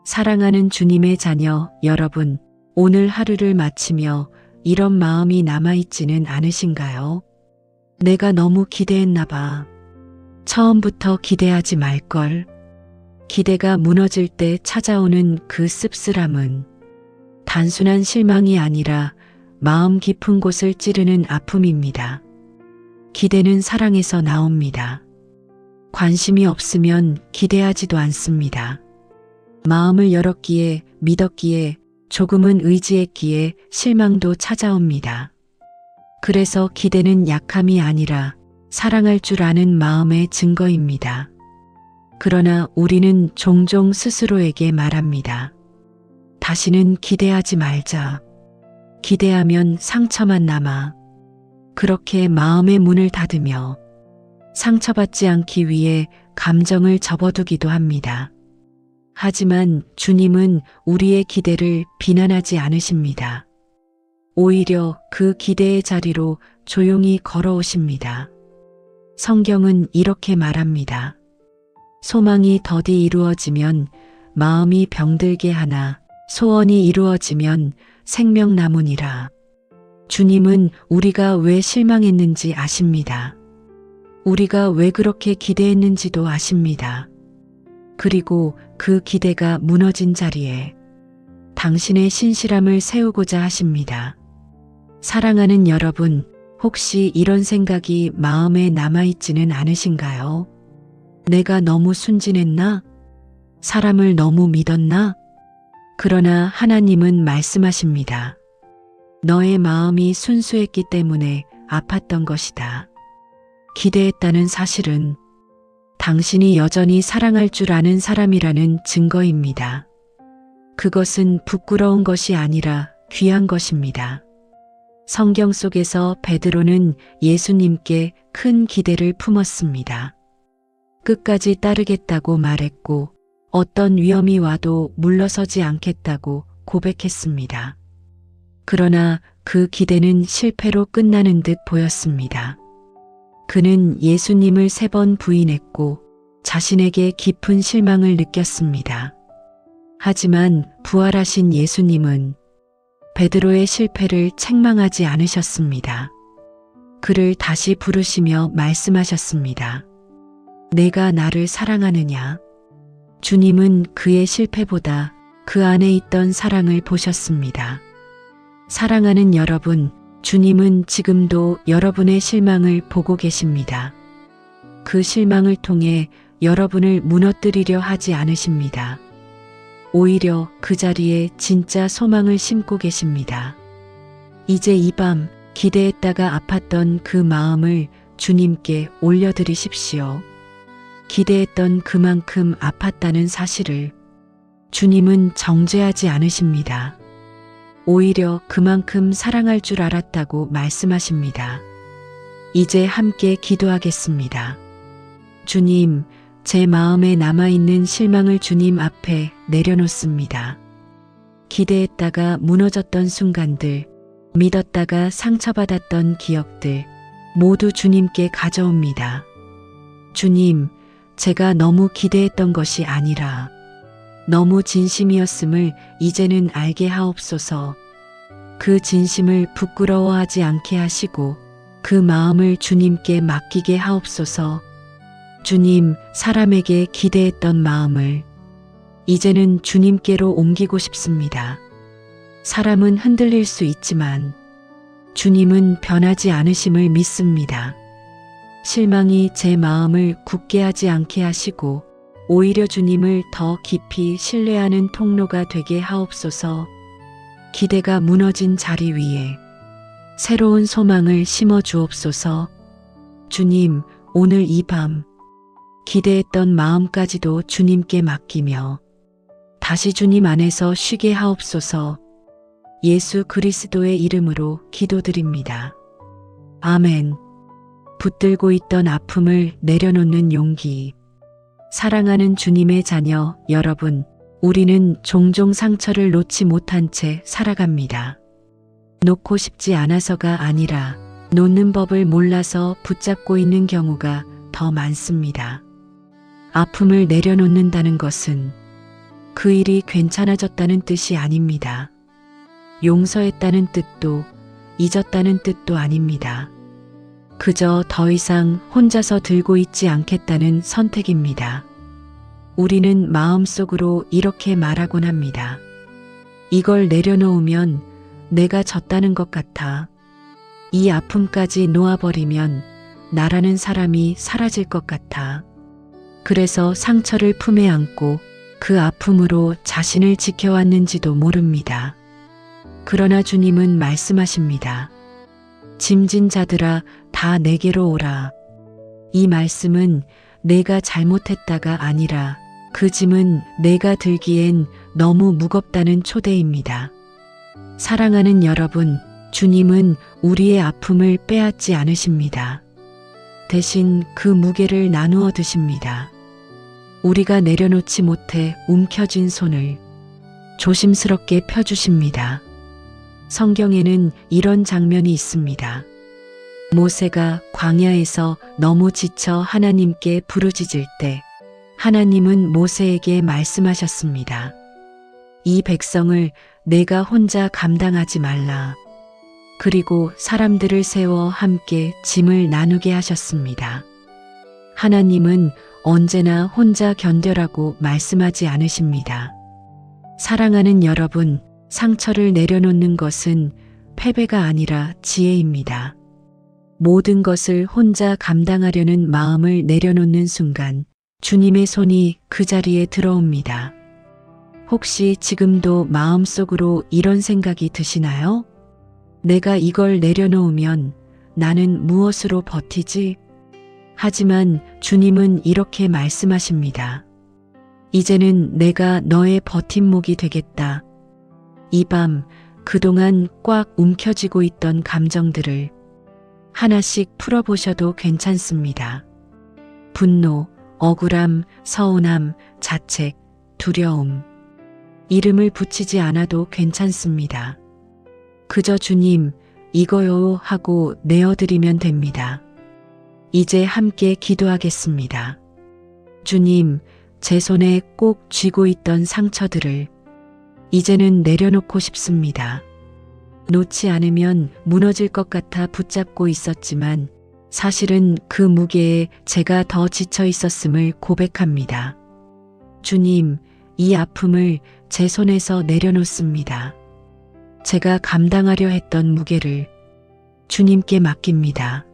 Speaker 1: 사랑하는 주님의 자녀 여러분, 오늘 하루를 마치며 이런 마음이 남아있지는 않으신가요? 내가 너무 기대했나 봐. 처음부터 기대하지 말걸. 기대가 무너질 때 찾아오는 그 씁쓸함은 단순한 실망이 아니라 마음 깊은 곳을 찌르는 아픔입니다. 기대는 사랑에서 나옵니다. 관심이 없으면 기대하지도 않습니다. 마음을 열었기에, 믿었기에, 조금은 의지했기에 실망도 찾아옵니다. 그래서 기대는 약함이 아니라 사랑할 줄 아는 마음의 증거입니다. 그러나 우리는 종종 스스로에게 말합니다. 다시는 기대하지 말자. 기대하면 상처만 남아. 그렇게 마음의 문을 닫으며 상처받지 않기 위해 감정을 접어두기도 합니다. 하지만 주님은 우리의 기대를 비난하지 않으십니다. 오히려 그 기대의 자리로 조용히 걸어오십니다. 성경은 이렇게 말합니다. 소망이 더디 이루어지면 마음이 병들게 하나 소원이 이루어지면 생명 나무니라. 주님은 우리가 왜 실망했는지 아십니다. 우리가 왜 그렇게 기대했는지도 아십니다. 그리고 그 기대가 무너진 자리에 당신의 신실함을 세우고자 하십니다. 사랑하는 여러분, 혹시 이런 생각이 마음에 남아있지는 않으신가요? 내가 너무 순진했나? 사람을 너무 믿었나? 그러나 하나님은 말씀하십니다. 너의 마음이 순수했기 때문에 아팠던 것이다. 기대했다는 사실은 당신이 여전히 사랑할 줄 아는 사람이라는 증거입니다. 그것은 부끄러운 것이 아니라 귀한 것입니다. 성경 속에서 베드로는 예수님께 큰 기대를 품었습니다. 끝까지 따르겠다고 말했고 어떤 위험이 와도 물러서지 않겠다고 고백했습니다. 그러나 그 기대는 실패로 끝나는 듯 보였습니다. 그는 예수님을 3번 부인했고 자신에게 깊은 실망을 느꼈습니다. 하지만 부활하신 예수님은 베드로의 실패를 책망하지 않으셨습니다. 그를 다시 부르시며 말씀하셨습니다. 내가 나를 사랑하느냐? 주님은 그의 실패보다 그 안에 있던 사랑을 보셨습니다. 사랑하는 여러분, 주님은 지금도 여러분의 실망을 보고 계십니다. 그 실망을 통해 여러분을 무너뜨리려 하지 않으십니다. 오히려 그 자리에 진짜 소망을 심고 계십니다. 이제 이 밤 기대했다가 아팠던 그 마음을 주님께 올려드리십시오. 기대했던 그만큼 아팠다는 사실을 주님은 정죄하지 않으십니다. 오히려 그만큼 사랑할 줄 알았다고 말씀하십니다. 이제 함께 기도하겠습니다. 주님, 제 마음에 남아있는 실망을 주님 앞에 내려놓습니다. 기대했다가 무너졌던 순간들, 믿었다가 상처받았던 기억들, 모두 주님께 가져옵니다. 주님, 제가 너무 기대했던 것이 아니라 너무 진심이었음을 이제는 알게 하옵소서. 그 진심을 부끄러워하지 않게 하시고 그 마음을 주님께 맡기게 하옵소서. 주님, 사람에게 기대했던 마음을 이제는 주님께로 옮기고 싶습니다. 사람은 흔들릴 수 있지만 주님은 변하지 않으심을 믿습니다. 실망이 제 마음을 굳게 하지 않게 하시고 오히려 주님을 더 깊이 신뢰하는 통로가 되게 하옵소서. 기대가 무너진 자리 위에 새로운 소망을 심어 주옵소서. 주님, 오늘 이 밤 기대했던 마음까지도 주님께 맡기며 다시 주님 안에서 쉬게 하옵소서. 예수 그리스도의 이름으로 기도드립니다. 아멘. 붙들고 있던 아픔을 내려놓는 용기. 사랑하는 주님의 자녀 여러분, 우리는 종종 상처를 놓지 못한 채 살아갑니다. 놓고 싶지 않아서가 아니라 놓는 법을 몰라서 붙잡고 있는 경우가 더 많습니다. 아픔을 내려놓는다는 것은 그 일이 괜찮아졌다는 뜻이 아닙니다. 용서했다는 뜻도 잊었다는 뜻도 아닙니다. 그저 더 이상 혼자서 들고 있지 않겠다는 선택입니다. 우리는 마음속으로 이렇게 말하곤 합니다. 이걸 내려놓으면 내가 졌다는 것 같아. 이 아픔까지 놓아버리면 나라는 사람이 사라질 것 같아. 그래서 상처를 품에 안고 그 아픔으로 자신을 지켜왔는지도 모릅니다. 그러나 주님은 말씀하십니다. 짐진 자들아, 다 내게로 오라. 이 말씀은 내가 잘못했다가 아니라 그 짐은 내가 들기엔 너무 무겁다는 초대입니다. 사랑하는 여러분, 주님은 우리의 아픔을 빼앗지 않으십니다. 대신 그 무게를 나누어 드십니다. 우리가 내려놓지 못해 움켜쥔 손을 조심스럽게 펴주십니다. 성경에는 이런 장면이 있습니다. 모세가 광야에서 너무 지쳐 하나님께 부르짖을 때 하나님은 모세에게 말씀하셨습니다. 이 백성을 내가 혼자 감당하지 말라. 그리고 사람들을 세워 함께 짐을 나누게 하셨습니다. 하나님은 언제나 혼자 견뎌라고 말씀하지 않으십니다. 사랑하는 여러분, 상처를 내려놓는 것은 패배가 아니라 지혜입니다. 모든 것을 혼자 감당하려는 마음을 내려놓는 순간 주님의 손이 그 자리에 들어옵니다. 혹시 지금도 마음속으로 이런 생각이 드시나요? 내가 이걸 내려놓으면 나는 무엇으로 버티지? 하지만 주님은 이렇게 말씀하십니다. 이제는 내가 너의 버팀목이 되겠다. 이 밤 그동안 꽉 움켜쥐고 있던 감정들을 하나씩 풀어보셔도 괜찮습니다. 분노, 억울함, 서운함, 자책, 두려움. 이름을 붙이지 않아도 괜찮습니다. 그저 주님, 이거요 하고 내어드리면 됩니다. 이제 함께 기도하겠습니다. 주님, 제 손에 꼭 쥐고 있던 상처들을 이제는 내려놓고 싶습니다. 놓지 않으면 무너질 것 같아 붙잡고 있었지만 사실은 그 무게에 제가 더 지쳐 있었음을 고백합니다. 주님, 이 아픔을 제 손에서 내려놓습니다. 제가 감당하려 했던 무게를 주님께 맡깁니다.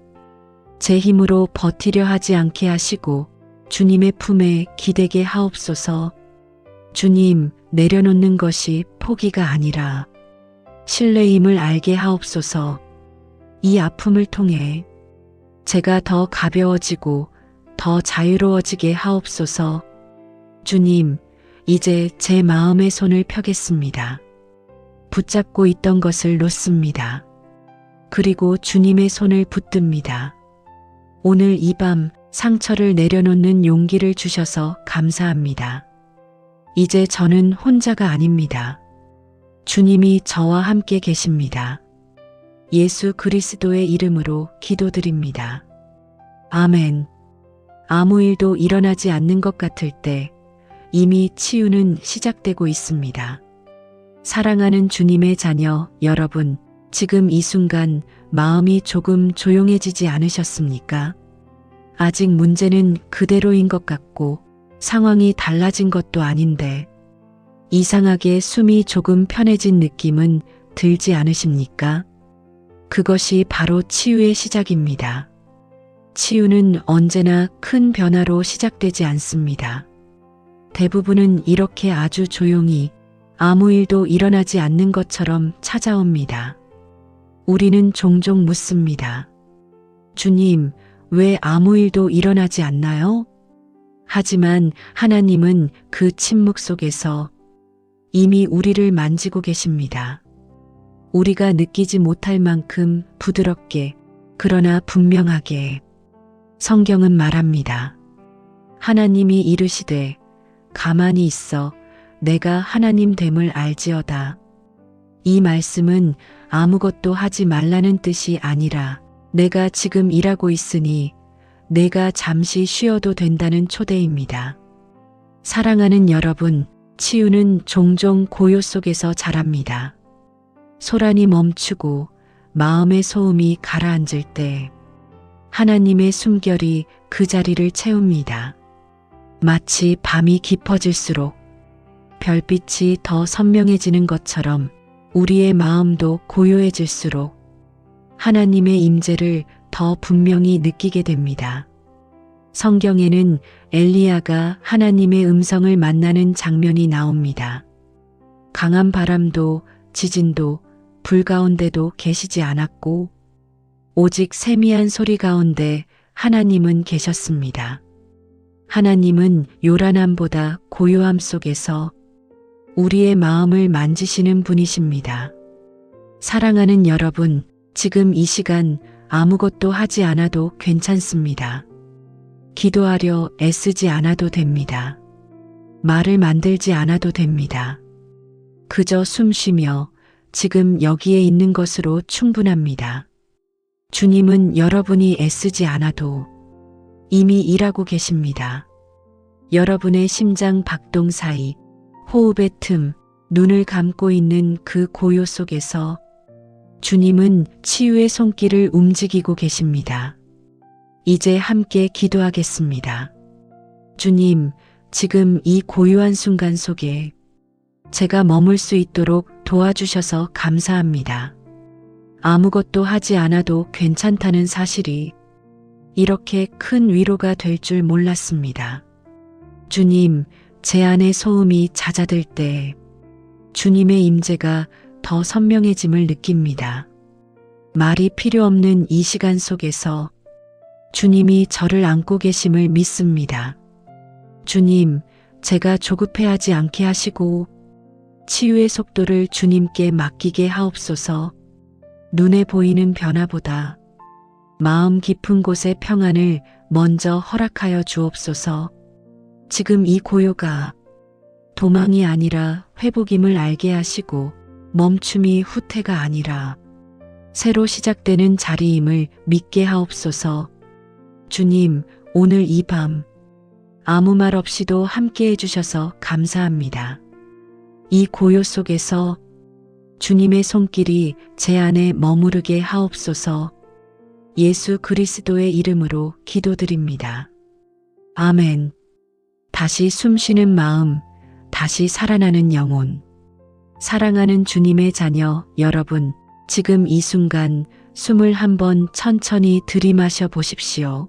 Speaker 1: 제 힘으로 버티려 하지 않게 하시고 주님의 품에 기대게 하옵소서. 주님, 내려놓는 것이 포기가 아니라 신뢰임을 알게 하옵소서. 이 아픔을 통해 제가 더 가벼워지고 더 자유로워지게 하옵소서. 주님, 이제 제 마음의 손을 펴겠습니다. 붙잡고 있던 것을 놓습니다. 그리고 주님의 손을 붙듭니다. 오늘 이 밤 상처를 내려놓는 용기를 주셔서 감사합니다. 이제 저는 혼자가 아닙니다. 주님이 저와 함께 계십니다. 예수 그리스도의 이름으로 기도드립니다. 아멘. 아무 일도 일어나지 않는 것 같을 때 이미 치유는 시작되고 있습니다. 사랑하는 주님의 자녀 여러분, 지금 이 순간 마음이 조금 조용해지지 않으셨습니까? 아직 문제는 그대로인 것 같고 상황이 달라진 것도 아닌데 이상하게 숨이 조금 편해진 느낌은 들지 않으십니까? 그것이 바로 치유의 시작입니다. 치유는 언제나 큰 변화로 시작되지 않습니다. 대부분은 이렇게 아주 조용히 아무 일도 일어나지 않는 것처럼 찾아옵니다. 우리는 종종 묻습니다. 주님, 왜 아무 일도 일어나지 않나요? 하지만 하나님은 그 침묵 속에서 이미 우리를 만지고 계십니다. 우리가 느끼지 못할 만큼 부드럽게, 그러나 분명하게. 성경은 말합니다. 하나님이 이르시되 가만히 있어 내가 하나님 됨을 알지어다. 이 말씀은 아무것도 하지 말라는 뜻이 아니라 내가 지금 일하고 있으니 내가 잠시 쉬어도 된다는 초대입니다. 사랑하는 여러분, 치유는 종종 고요 속에서 자랍니다. 소란이 멈추고 마음의 소음이 가라앉을 때 하나님의 숨결이 그 자리를 채웁니다. 마치 밤이 깊어질수록 별빛이 더 선명해지는 것처럼 우리의 마음도 고요해질수록 하나님의 임재를 더 분명히 느끼게 됩니다. 성경에는 엘리야가 하나님의 음성을 만나는 장면이 나옵니다. 강한 바람도 지진도 불 가운데도 계시지 않았고 오직 세미한 소리 가운데 하나님은 계셨습니다. 하나님은 요란함보다 고요함 속에서 우리의 마음을 만지시는 분이십니다. 사랑하는 여러분, 지금 이 시간 아무것도 하지 않아도 괜찮습니다. 기도하려 애쓰지 않아도 됩니다. 말을 만들지 않아도 됩니다. 그저 숨 쉬며 지금 여기에 있는 것으로 충분합니다. 주님은 여러분이 애쓰지 않아도 이미 일하고 계십니다. 여러분의 심장 박동 사이, 호흡의 틈, 눈을 감고 있는 그 고요 속에서 주님은 치유의 손길을 움직이고 계십니다. 이제 함께 기도하겠습니다. 주님, 지금 이 고요한 순간 속에 제가 머물 수 있도록 도와주셔서 감사합니다. 아무것도 하지 않아도 괜찮다는 사실이 이렇게 큰 위로가 될 줄 몰랐습니다. 주님, 제 안의 소음이 잦아들 때 주님의 임재가 더 선명해짐을 느낍니다. 말이 필요 없는 이 시간 속에서 주님이 저를 안고 계심을 믿습니다. 주님, 제가 조급해하지 않게 하시고 치유의 속도를 주님께 맡기게 하옵소서. 눈에 보이는 변화보다 마음 깊은 곳의 평안을 먼저 허락하여 주옵소서. 지금 이 고요가 도망이 아니라 회복임을 알게 하시고 멈춤이 후퇴가 아니라 새로 시작되는 자리임을 믿게 하옵소서. 주님, 오늘 이 밤 아무 말 없이도 함께 해주셔서 감사합니다. 이 고요 속에서 주님의 손길이 제 안에 머무르게 하옵소서. 예수 그리스도의 이름으로 기도드립니다. 아멘. 다시 숨쉬는 마음, 다시 살아나는 영혼. 사랑하는 주님의 자녀 여러분, 지금 이 순간 숨을 한번 천천히 들이마셔 보십시오.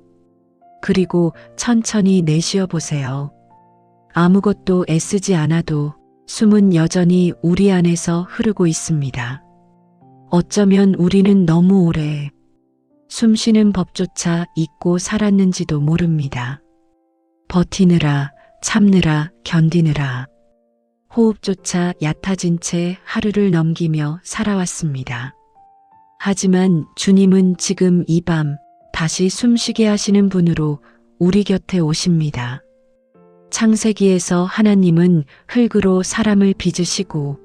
Speaker 1: 그리고 천천히 내쉬어 보세요. 아무것도 애쓰지 않아도 숨은 여전히 우리 안에서 흐르고 있습니다. 어쩌면 우리는 너무 오래 숨쉬는 법조차 잊고 살았는지도 모릅니다. 버티느라, 참느라, 견디느라 호흡조차 얕아진 채 하루를 넘기며 살아왔습니다. 하지만 주님은 지금 이 밤 다시 숨쉬게 하시는 분으로 우리 곁에 오십니다. 창세기에서 하나님은 흙으로 사람을 빚으시고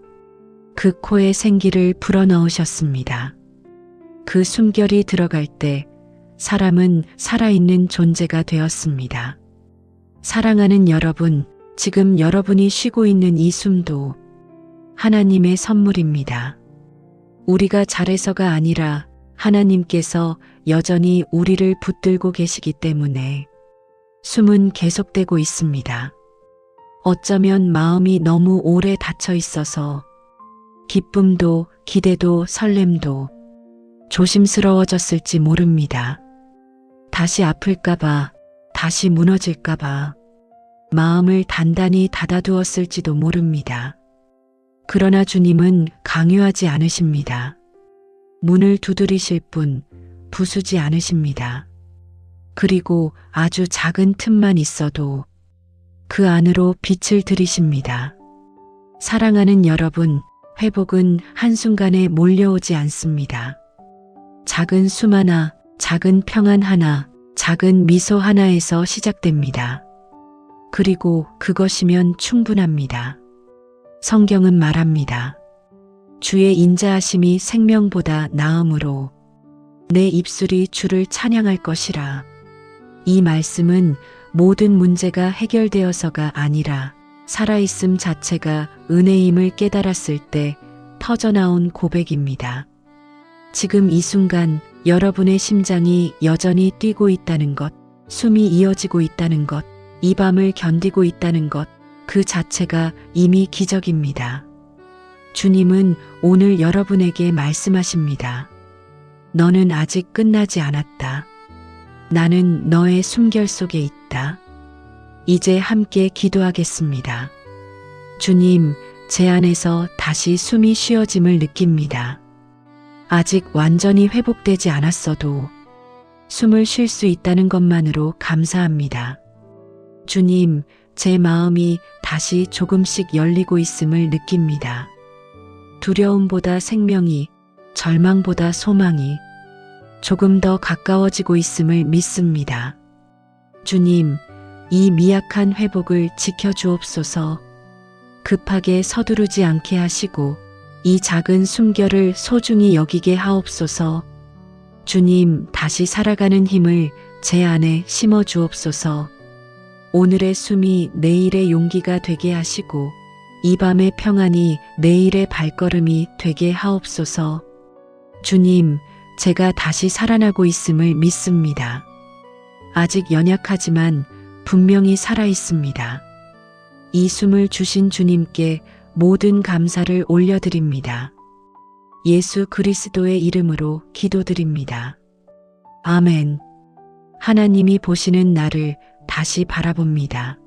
Speaker 1: 그 코에 생기를 불어넣으셨습니다. 그 숨결이 들어갈 때 사람은 살아있는 존재가 되었습니다. 사랑하는 여러분, 지금 여러분이 쉬고 있는 이 숨도 하나님의 선물입니다. 우리가 잘해서가 아니라 하나님께서 여전히 우리를 붙들고 계시기 때문에 숨은 계속되고 있습니다. 어쩌면 마음이 너무 오래 닫혀 있어서 기쁨도 기대도 설렘도 조심스러워졌을지 모릅니다. 다시 아플까봐, 다시 무너질까봐 마음을 단단히 닫아두었을지도 모릅니다. 그러나 주님은 강요하지 않으십니다. 문을 두드리실 뿐 부수지 않으십니다. 그리고 아주 작은 틈만 있어도 그 안으로 빛을 들이십니다. 사랑하는 여러분, 회복은 한순간에 몰려오지 않습니다. 작은 숨 하나, 작은 평안 하나, 작은 미소 하나에서 시작됩니다. 그리고 그것이면 충분합니다. 성경은 말합니다. 주의 인자하심이 생명보다 나음으로 내 입술이 주를 찬양할 것이라. 이 말씀은 모든 문제가 해결되어서가 아니라 살아있음 자체가 은혜임을 깨달았을 때 터져나온 고백입니다. 지금 이 순간 여러분의 심장이 여전히 뛰고 있다는 것, 숨이 이어지고 있다는 것, 이 밤을 견디고 있다는 것, 그 자체가 이미 기적입니다. 주님은 오늘 여러분에게 말씀하십니다. 너는 아직 끝나지 않았다. 나는 너의 숨결 속에 있다. 이제 함께 기도하겠습니다. 주님, 제 안에서 다시 숨이 쉬어짐을 느낍니다. 아직 완전히 회복되지 않았어도 숨을 쉴 수 있다는 것만으로 감사합니다. 주님, 제 마음이 다시 조금씩 열리고 있음을 느낍니다. 두려움보다 생명이, 절망보다 소망이 조금 더 가까워지고 있음을 믿습니다. 주님, 이 미약한 회복을 지켜주옵소서. 급하게 서두르지 않게 하시고 이 작은 숨결을 소중히 여기게 하옵소서. 주님, 다시 살아가는 힘을 제 안에 심어 주옵소서. 오늘의 숨이 내일의 용기가 되게 하시고 이 밤의 평안이 내일의 발걸음이 되게 하옵소서. 주님, 제가 다시 살아나고 있음을 믿습니다. 아직 연약하지만 분명히 살아 있습니다. 이 숨을 주신 주님께 모든 감사를 올려드립니다. 예수 그리스도의 이름으로 기도드립니다. 아멘. 하나님이 보시는 나를 다시 바라봅니다.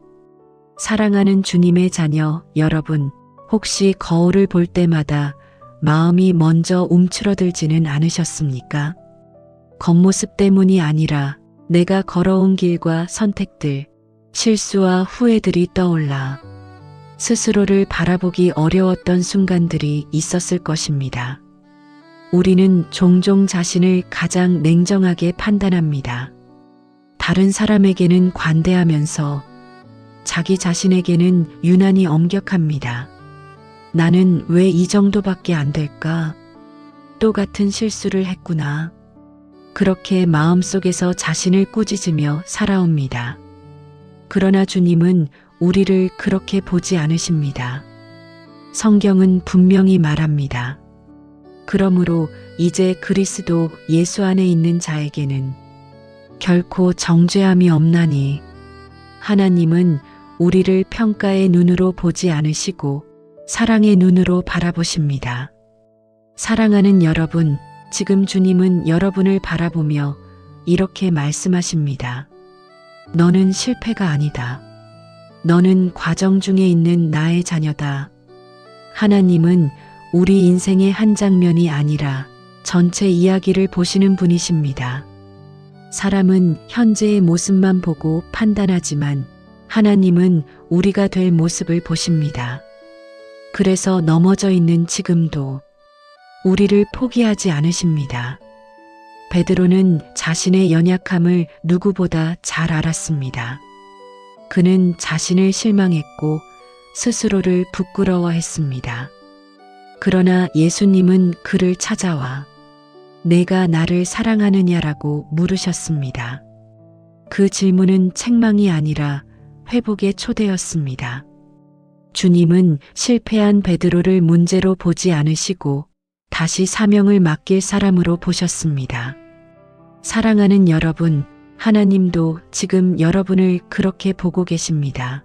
Speaker 1: 사랑하는 주님의 자녀 여러분, 혹시 거울을 볼 때마다 마음이 먼저 움츠러들지는 않으셨습니까? 겉모습 때문이 아니라 내가 걸어온 길과 선택들, 실수와 후회들이 떠올라 스스로를 바라보기 어려웠던 순간들이 있었을 것입니다. 우리는 종종 자신을 가장 냉정하게 판단합니다. 다른 사람에게는 관대하면서 자기 자신에게는 유난히 엄격합니다. 나는 왜 이 정도밖에 안 될까? 또 같은 실수를 했구나. 그렇게 마음속에서 자신을 꾸짖으며 살아옵니다. 그러나 주님은 우리를 그렇게 보지 않으십니다. 성경은 분명히 말합니다. 그러므로 이제 그리스도 예수 안에 있는 자에게는 결코 정죄함이 없나니 하나님은 우리를 평가의 눈으로 보지 않으시고 사랑의 눈으로 바라보십니다. 사랑하는 여러분, 지금 주님은 여러분을 바라보며 이렇게 말씀하십니다. 너는 실패가 아니다. 너는 과정 중에 있는 나의 자녀다. 하나님은 우리 인생의 한 장면이 아니라 전체 이야기를 보시는 분이십니다. 사람은 현재의 모습만 보고 판단하지만 하나님은 우리가 될 모습을 보십니다. 그래서 넘어져 있는 지금도 우리를 포기하지 않으십니다. 베드로는 자신의 연약함을 누구보다 잘 알았습니다. 그는 자신을 실망했고 스스로를 부끄러워했습니다. 그러나 예수님은 그를 찾아와 내가 나를 사랑하느냐라고 물으셨습니다. 그 질문은 책망이 아니라 회복의 초대였습니다. 주님은 실패한 베드로를 문제로 보지 않으시고 다시 사명을 맡길 사람으로 보셨습니다. 사랑하는 여러분, 하나님도 지금 여러분을 그렇게 보고 계십니다.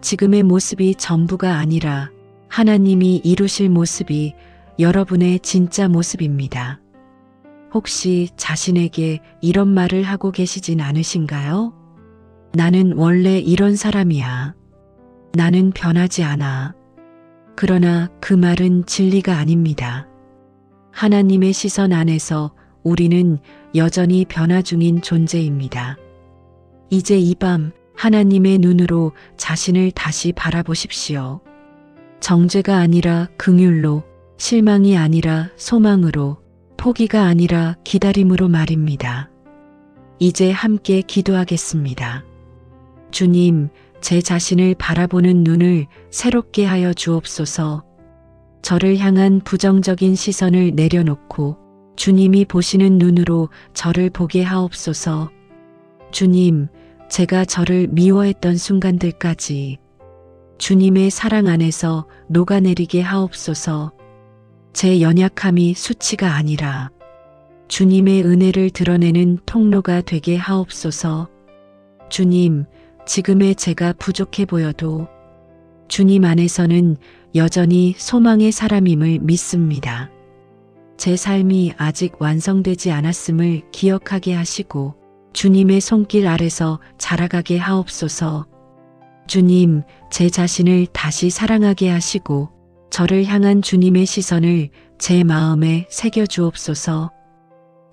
Speaker 1: 지금의 모습이 전부가 아니라 하나님이 이루실 모습이 여러분의 진짜 모습입니다. 혹시 자신에게 이런 말을 하고 계시진 않으신가요? 나는 원래 이런 사람이야. 나는 변하지 않아. 그러나 그 말은 진리가 아닙니다. 하나님의 시선 안에서 우리는 여전히 변화 중인 존재입니다. 이제 이 밤 하나님의 눈으로 자신을 다시 바라보십시오. 정죄가 아니라 긍휼로, 실망이 아니라 소망으로, 포기가 아니라 기다림으로 말입니다. 이제 함께 기도하겠습니다. 주님, 제 자신을 바라보는 눈을 새롭게 하여 주옵소서. 저를 향한 부정적인 시선을 내려놓고 주님이 보시는 눈으로 저를 보게 하옵소서. 주님, 제가 저를 미워했던 순간들까지 주님의 사랑 안에서 녹아내리게 하옵소서. 제 연약함이 수치가 아니라 주님의 은혜를 드러내는 통로가 되게 하옵소서. 주님, 지금의 제가 부족해 보여도 주님 안에서는 여전히 소망의 사람임을 믿습니다. 제 삶이 아직 완성되지 않았음을 기억하게 하시고 주님의 손길 아래서 자라가게 하옵소서. 주님, 제 자신을 다시 사랑하게 하시고 저를 향한 주님의 시선을 제 마음에 새겨 주옵소서.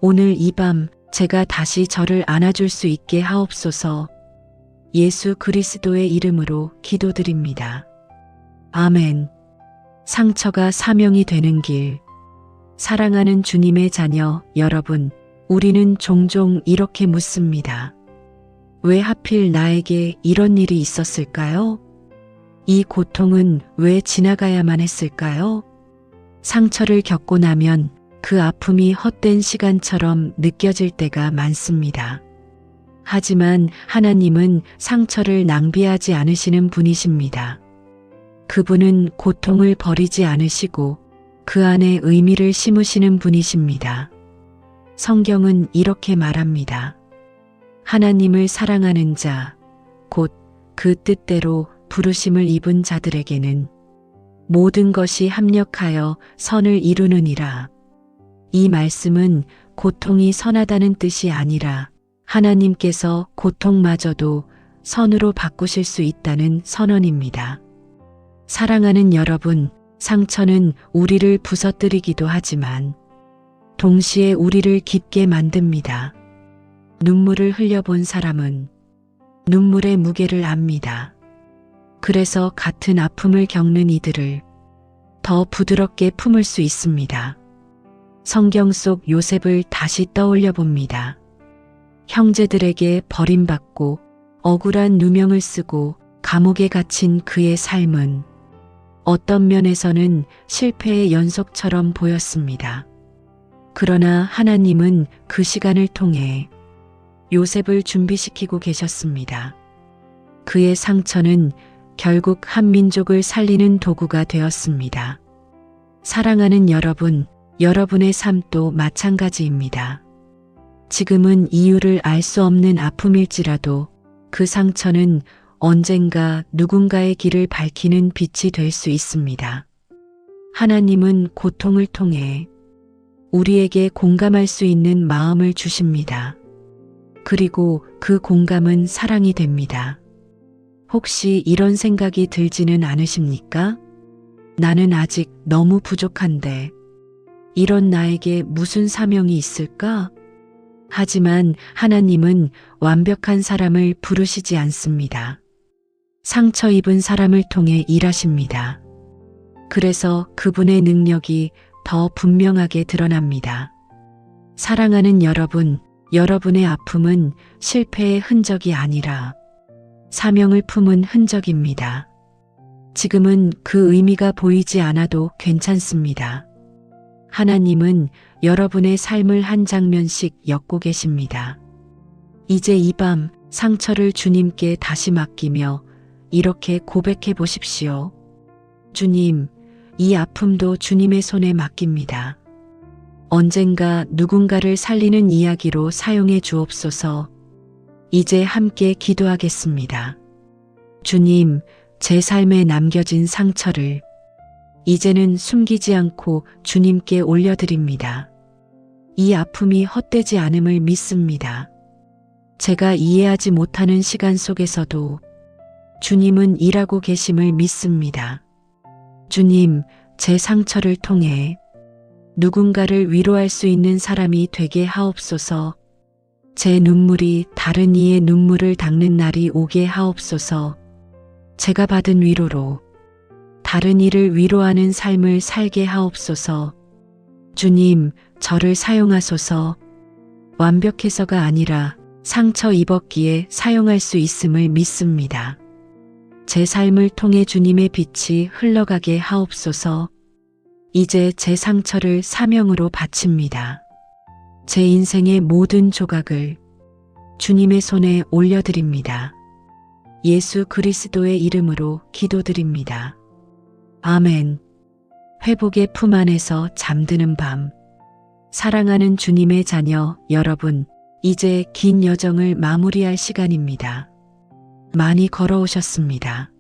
Speaker 1: 오늘 이 밤 제가 다시 저를 안아줄 수 있게 하옵소서. 예수 그리스도의 이름으로 기도드립니다. 아멘. 상처가 사명이 되는 길. 사랑하는 주님의 자녀 여러분, 우리는 종종 이렇게 묻습니다. 왜 하필 나에게 이런 일이 있었을까요? 이 고통은 왜 지나가야만 했을까요? 상처를 겪고 나면 그 아픔이 헛된 시간처럼 느껴질 때가 많습니다. 하지만 하나님은 상처를 낭비하지 않으시는 분이십니다. 그분은 고통을 버리지 않으시고 그 안에 의미를 심으시는 분이십니다. 성경은 이렇게 말합니다. 하나님을 사랑하는 자, 곧 그 뜻대로 부르심을 입은 자들에게는 모든 것이 합력하여 선을 이루느니라. 이 말씀은 고통이 선하다는 뜻이 아니라 하나님께서 고통마저도 선으로 바꾸실 수 있다는 선언입니다. 사랑하는 여러분, 상처는 우리를 부서뜨리기도 하지만 동시에 우리를 깊게 만듭니다. 눈물을 흘려본 사람은 눈물의 무게를 압니다. 그래서 같은 아픔을 겪는 이들을 더 부드럽게 품을 수 있습니다. 성경 속 요셉을 다시 떠올려 봅니다. 형제들에게 버림받고 억울한 누명을 쓰고 감옥에 갇힌 그의 삶은 어떤 면에서는 실패의 연속처럼 보였습니다. 그러나 하나님은 그 시간을 통해 요셉을 준비시키고 계셨습니다. 그의 상처는 결국 한 민족을 살리는 도구가 되었습니다. 사랑하는 여러분, 여러분의 삶도 마찬가지입니다. 지금은 이유를 알 수 없는 아픔일지라도 그 상처는 언젠가 누군가의 길을 밝히는 빛이 될 수 있습니다. 하나님은 고통을 통해 우리에게 공감할 수 있는 마음을 주십니다. 그리고 그 공감은 사랑이 됩니다. 혹시 이런 생각이 들지는 않으십니까? 나는 아직 너무 부족한데 이런 나에게 무슨 사명이 있을까? 하지만 하나님은 완벽한 사람을 부르시지 않습니다. 상처 입은 사람을 통해 일하십니다. 그래서 그분의 능력이 더 분명하게 드러납니다. 사랑하는 여러분, 여러분의 아픔은 실패의 흔적이 아니라 사명을 품은 흔적입니다. 지금은 그 의미가 보이지 않아도 괜찮습니다. 하나님은 여러분의 삶을 한 장면씩 엮고 계십니다. 이제 이 밤 상처를 주님께 다시 맡기며 이렇게 고백해 보십시오. 주님, 이 아픔도 주님의 손에 맡깁니다. 언젠가 누군가를 살리는 이야기로 사용해 주옵소서. 이제 함께 기도하겠습니다. 주님, 제 삶에 남겨진 상처를 이제는 숨기지 않고 주님께 올려드립니다. 이 아픔이 헛되지 않음을 믿습니다. 제가 이해하지 못하는 시간 속에서도 주님은 일하고 계심을 믿습니다. 주님, 제 상처를 통해 누군가를 위로할 수 있는 사람이 되게 하옵소서. 제 눈물이 다른 이의 눈물을 닦는 날이 오게 하옵소서. 제가 받은 위로로 다른 이를 위로하는 삶을 살게 하옵소서. 주님, 저를 사용하소서. 완벽해서가 아니라 상처 입었기에 사용할 수 있음을 믿습니다. 제 삶을 통해 주님의 빛이 흘러가게 하옵소서. 이제 제 상처를 사명으로 바칩니다. 제 인생의 모든 조각을 주님의 손에 올려드립니다. 예수 그리스도의 이름으로 기도드립니다. 아멘. 회복의 품 안에서 잠드는 밤. 사랑하는 주님의 자녀 여러분, 이제 긴 여정을 마무리할 시간입니다. 많이 걸어오셨습니다.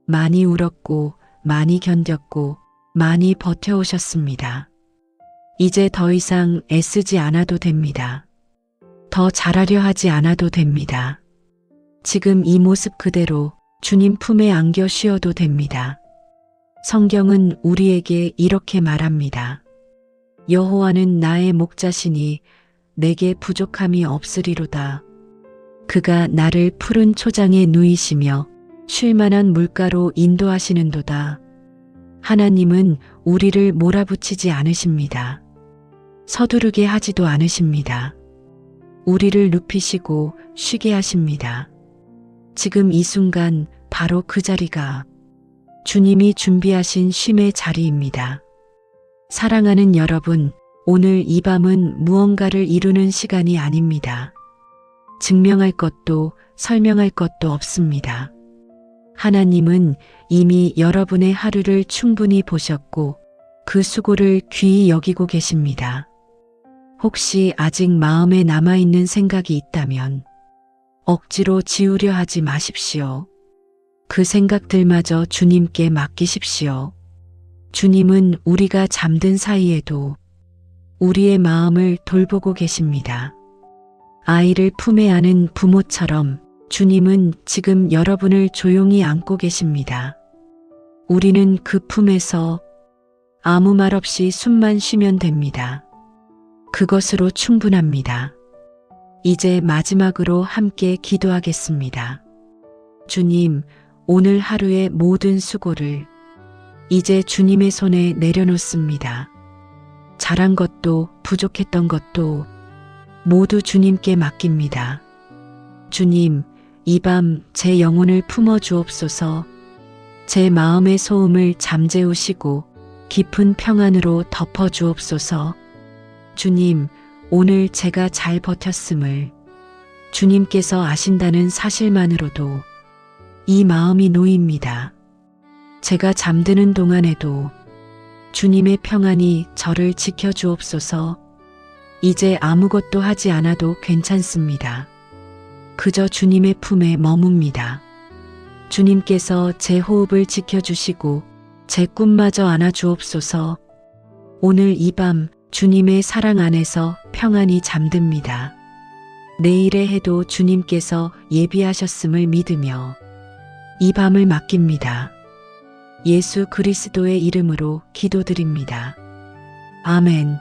Speaker 1: 많이 울었고, 많이 견뎠고, 많이 버텨오셨습니다. 이제 더 이상 애쓰지 않아도 됩니다. 더 잘하려 하지 않아도 됩니다. 지금 이 모습 그대로 주님 품에 안겨 쉬어도 됩니다. 성경은 우리에게 이렇게 말합니다. 여호와는 나의 목자시니 내게 부족함이 없으리로다. 그가 나를 푸른 초장에 누이시며 쉴 만한 물가로 인도하시는도다. 하나님은 우리를 몰아붙이지 않으십니다. 서두르게 하지도 않으십니다. 우리를 눕히시고 쉬게 하십니다. 지금 이 순간 바로 그 자리가 주님이 준비하신 쉼의 자리입니다. 사랑하는 여러분, 오늘 이 밤은 무언가를 이루는 시간이 아닙니다. 증명할 것도 설명할 것도 없습니다. 하나님은 이미 여러분의 하루를 충분히 보셨고 그 수고를 귀히 여기고 계십니다. 혹시 아직 마음에 남아있는 생각이 있다면 억지로 지우려 하지 마십시오. 그 생각들마저 주님께 맡기십시오. 주님은 우리가 잠든 사이에도 우리의 마음을 돌보고 계십니다. 아이를 품에 안은 부모처럼 주님은 지금 여러분을 조용히 안고 계십니다. 우리는 그 품에서 아무 말 없이 숨만 쉬면 됩니다. 그것으로 충분합니다. 이제 마지막으로 함께 기도하겠습니다. 주님, 오늘 하루의 모든 수고를 이제 주님의 손에 내려놓습니다. 잘한 것도 부족했던 것도 모두 주님께 맡깁니다. 주님, 이 밤 제 영혼을 품어 주옵소서. 제 마음의 소음을 잠재우시고 깊은 평안으로 덮어 주옵소서. 주님, 오늘 제가 잘 버텼음을 주님께서 아신다는 사실만으로도 이 마음이 놓입니다. 제가 잠드는 동안에도 주님의 평안이 저를 지켜 주옵소서. 이제 아무것도 하지 않아도 괜찮습니다. 그저 주님의 품에 머뭅니다. 주님께서 제 호흡을 지켜주시고 제 꿈마저 안아 주옵소서. 오늘 이 밤 주님의 사랑 안에서 평안히 잠듭니다. 내일의 해도 주님께서 예비하셨음을 믿으며 이 밤을 맡깁니다. 예수 그리스도의 이름으로 기도드립니다. 아멘.